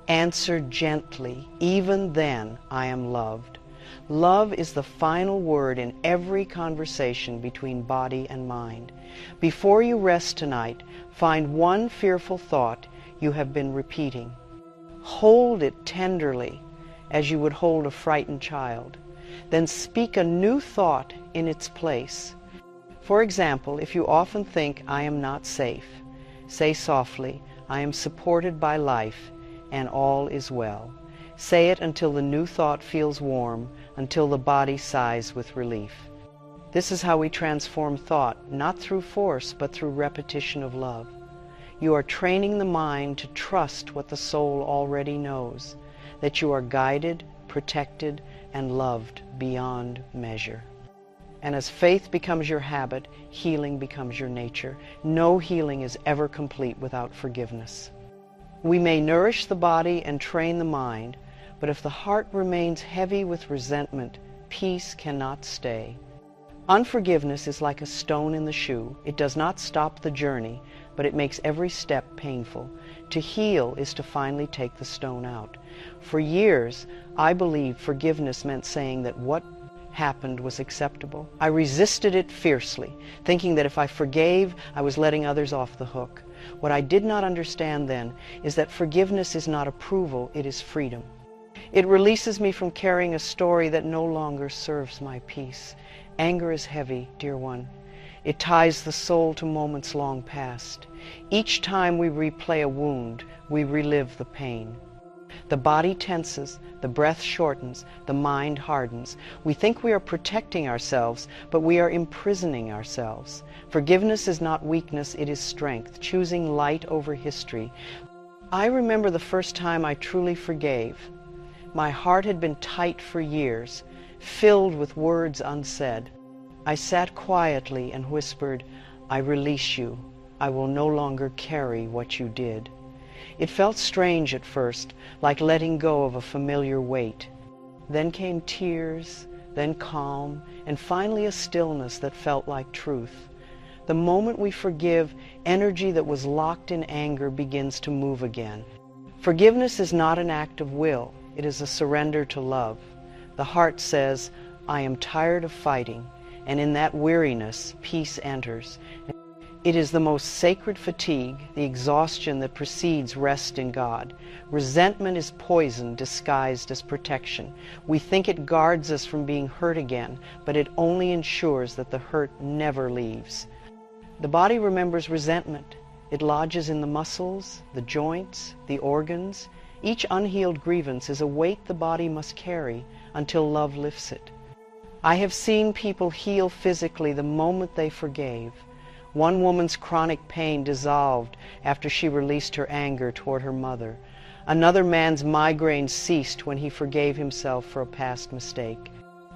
Answer gently, even then I am loved. Love is the final word in every conversation between body and mind. Before you rest tonight, find one fearful thought you have been repeating. Hold it tenderly as you would hold a frightened child. Then speak a new thought in its place. For example, if you often think, I am not safe, say softly, I am supported by life and all is well. Say it until the new thought feels warm, until the body sighs with relief. This is how we transform thought, not through force, but through repetition of love. You are training the mind to trust what the soul already knows, that you are guided, protected, and loved beyond measure. And as faith becomes your habit, healing becomes your nature. No healing is ever complete without forgiveness. We may nourish the body and train the mind, but if the heart remains heavy with resentment, peace cannot stay. Unforgiveness is like a stone in the shoe. It does not stop the journey, but it makes every step painful. To heal is to finally take the stone out. For years, I believed forgiveness meant saying that what happened was acceptable. I resisted it fiercely, thinking that if I forgave, I was letting others off the hook. What I did not understand then is that forgiveness is not approval, it is freedom. It releases me from carrying a story that no longer serves my peace. Anger is heavy, dear one. It ties the soul to moments long past. Each time we replay a wound, we relive the pain. The body tenses, the breath shortens, the mind hardens. We think we are protecting ourselves, but we are imprisoning ourselves. Forgiveness is not weakness, it is strength, choosing light over history. I remember the first time I truly forgave. My heart had been tight for years, filled with words unsaid. I sat quietly and whispered, I release you. I will no longer carry what you did. It felt strange at first, like letting go of a familiar weight. Then came tears, then calm, and finally a stillness that felt like truth. The moment we forgive, energy that was locked in anger begins to move again. Forgiveness is not an act of will. It is a surrender to love. The heart says, I am tired of fighting, and in that weariness, peace enters. It is the most sacred fatigue, the exhaustion that precedes rest in God. Resentment is poison disguised as protection. We think it guards us from being hurt again, but it only ensures that the hurt never leaves. The body remembers resentment. It lodges in the muscles, the joints, the organs. Each unhealed grievance is a weight the body must carry until love lifts it. I have seen people heal physically the moment they forgave. One woman's chronic pain dissolved after she released her anger toward her mother. Another man's migraine ceased when he forgave himself for a past mistake.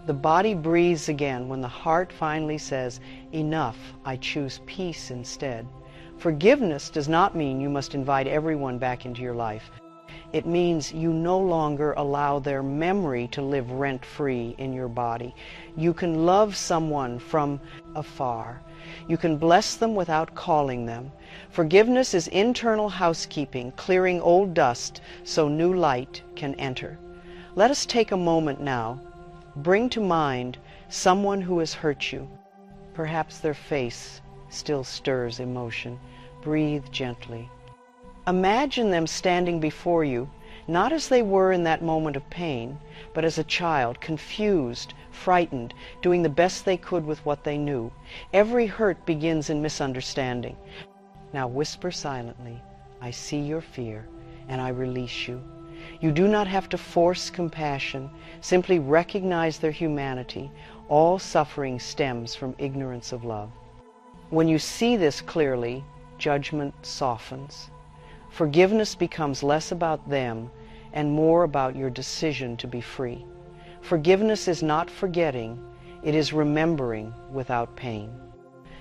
The body breathes again when the heart finally says, enough, I choose peace instead. Forgiveness does not mean you must invite everyone back into your life. It means you no longer allow their memory to live rent-free in your body. You can love someone from afar. You can bless them without calling them. Forgiveness is internal housekeeping, clearing old dust so new light can enter. Let us take a moment now. Bring to mind someone who has hurt you. Perhaps their face still stirs emotion. Breathe gently. Imagine them standing before you, not as they were in that moment of pain, but as a child, confused, frightened, doing the best they could with what they knew. Every hurt begins in misunderstanding. Now whisper silently, I see your fear, and I release you. You do not have to force compassion. Simply recognize their humanity. All suffering stems from ignorance of love. When you see this clearly, judgment softens. Forgiveness becomes less about them and more about your decision to be free. Forgiveness is not forgetting, it is remembering without pain.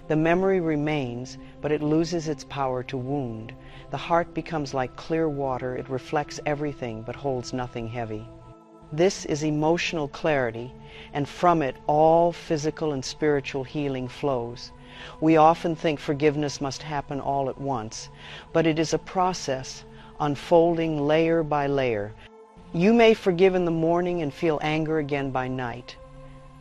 The memory remains, but it loses its power to wound. The heart becomes like clear water. It reflects everything but holds nothing heavy. This is emotional clarity, and from it all physical and spiritual healing flows. We often think forgiveness must happen all at once, but it is a process, unfolding layer by layer. You may forgive in the morning and feel anger again by night.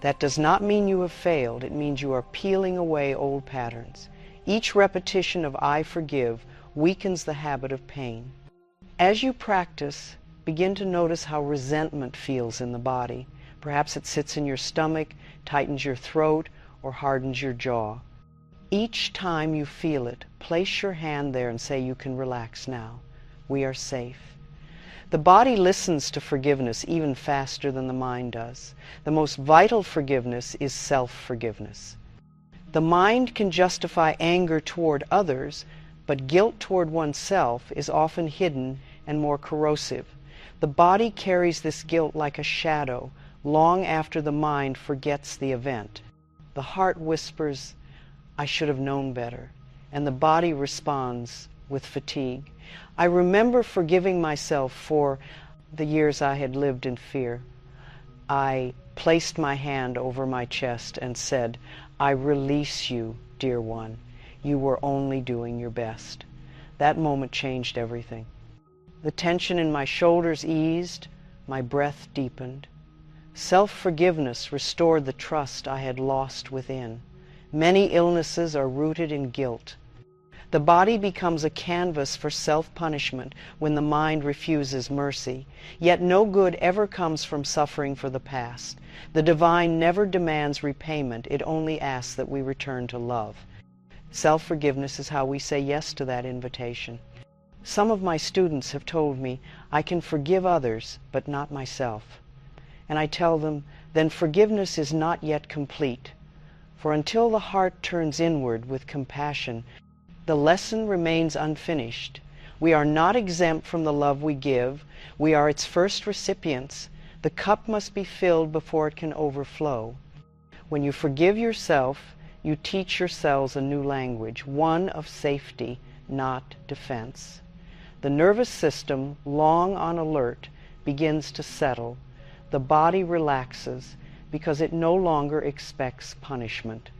That does not mean you have failed. It means you are peeling away old patterns. Each repetition of I forgive weakens the habit of pain. As you practice, begin to notice how resentment feels in the body. Perhaps it sits in your stomach, tightens your throat, or hardens your jaw. Each time you feel it, place your hand there and say, you can relax now. We are safe. The body listens to forgiveness even faster than the mind does. The most vital forgiveness is self-forgiveness. The mind can justify anger toward others, but guilt toward oneself is often hidden and more corrosive. The body carries this guilt like a shadow long after the mind forgets the event. The heart whispers, I should have known better, and the body responds with fatigue. I remember forgiving myself for the years I had lived in fear. I placed my hand over my chest and said, I release you, dear one. You were only doing your best. That moment changed everything. The tension in my shoulders eased, my breath deepened. Self-forgiveness restored the trust I had lost within. Many illnesses are rooted in guilt. The body becomes a canvas for self-punishment when the mind refuses mercy. Yet no good ever comes from suffering for the past. The divine never demands repayment. It only asks that we return to love. Self-forgiveness is how we say yes to that invitation. Some of my students have told me, I can forgive others, but not myself. And I tell them, then forgiveness is not yet complete. For until the heart turns inward with compassion, the lesson remains unfinished. We are not exempt from the love we give. We are its first recipients. The cup must be filled before it can overflow. When you forgive yourself, you teach yourselves a new language, one of safety, not defense. The nervous system, long on alert, begins to settle. The body relaxes because it no longer expects punishment.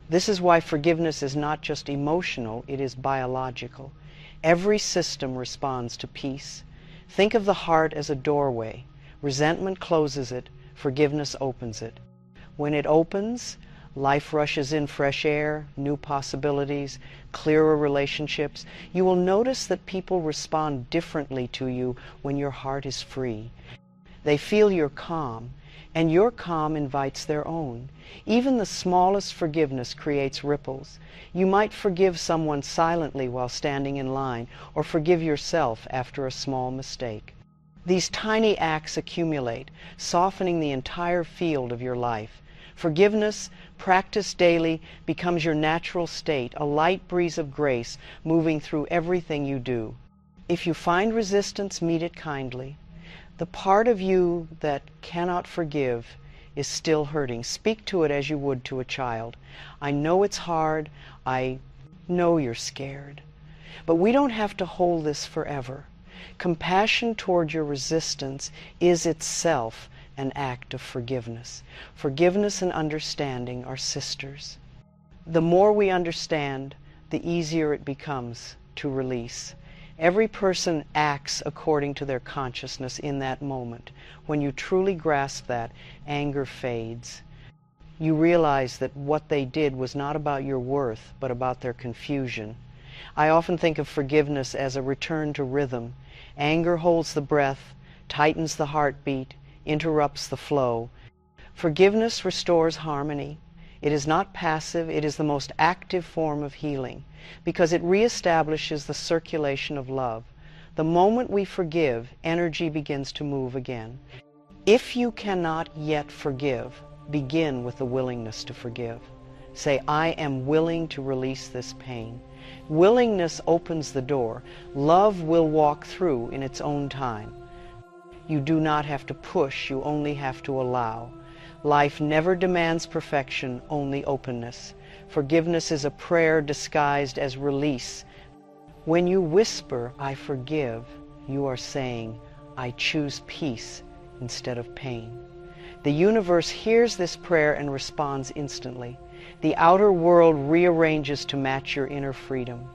This is why forgiveness is not just emotional, it is biological. Every system responds to peace. Think of the heart as a doorway. Resentment closes it, forgiveness opens it. When it opens, life rushes in fresh air, new possibilities, clearer relationships. You will notice that people respond differently to you when your heart is free. They feel your calm, and your calm invites their own. Even the smallest forgiveness creates ripples. You might forgive someone silently while standing in line, or forgive yourself after a small mistake. These tiny acts accumulate, softening the entire field of your life. Forgiveness, practiced daily, becomes your natural state, a light breeze of grace moving through everything you do. If you find resistance, meet it kindly. The part of you that cannot forgive is still hurting. Speak to it as you would to a child. I know it's hard. I know you're scared. But we don't have to hold this forever. Compassion toward your resistance is itself an act of forgiveness. Forgiveness and understanding are sisters. The more we understand, the easier it becomes to release. Every person acts according to their consciousness in that moment. When you truly grasp that, anger fades. You realize that what they did was not about your worth, but about their confusion. I often think of forgiveness as a return to rhythm. Anger holds the breath, tightens the heartbeat, interrupts the flow. Forgiveness restores harmony. It is not passive, it is the most active form of healing, because it reestablishes the circulation of love. The moment we forgive, energy begins to move again. If you cannot yet forgive, begin with the willingness to forgive. Say, I am willing to release this pain. Willingness opens the door. Love will walk through in its own time. You do not have to push, you only have to allow. Life never demands perfection, only openness. Forgiveness is a prayer disguised as release. When you whisper, I forgive, you are saying, I choose peace instead of pain. The universe hears this prayer and responds instantly. The outer world rearranges to match your inner freedom.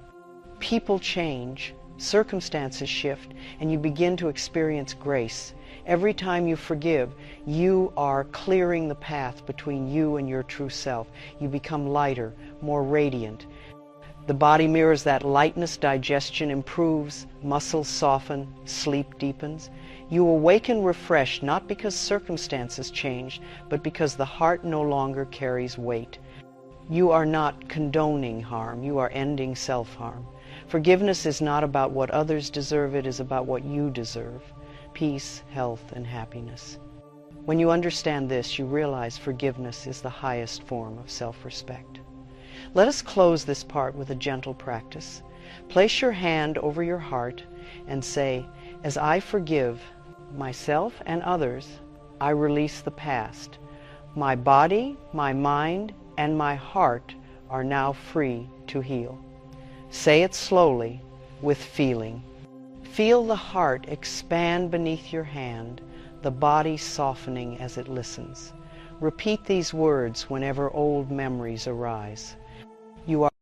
People change, circumstances shift, and you begin to experience grace. Every time you forgive, you are clearing the path between you and your true self. You become lighter, more radiant. The body mirrors that lightness, digestion improves, muscles soften, sleep deepens. You awaken refreshed, not because circumstances changed, but because the heart no longer carries weight. You are not condoning harm, you are ending self-harm. Forgiveness is not about what others deserve, it is about what you deserve. Peace, health, and happiness. When you understand this, you realize forgiveness is the highest form of self-respect. Let us close this part with a gentle practice. Place your hand over your heart and say, as I forgive myself and others, I release the past. My body, my mind, and my heart are now free to heal. Say it slowly, with feeling. Feel the heart expand beneath your hand, the body softening as it listens. Repeat these words whenever old memories arise. You are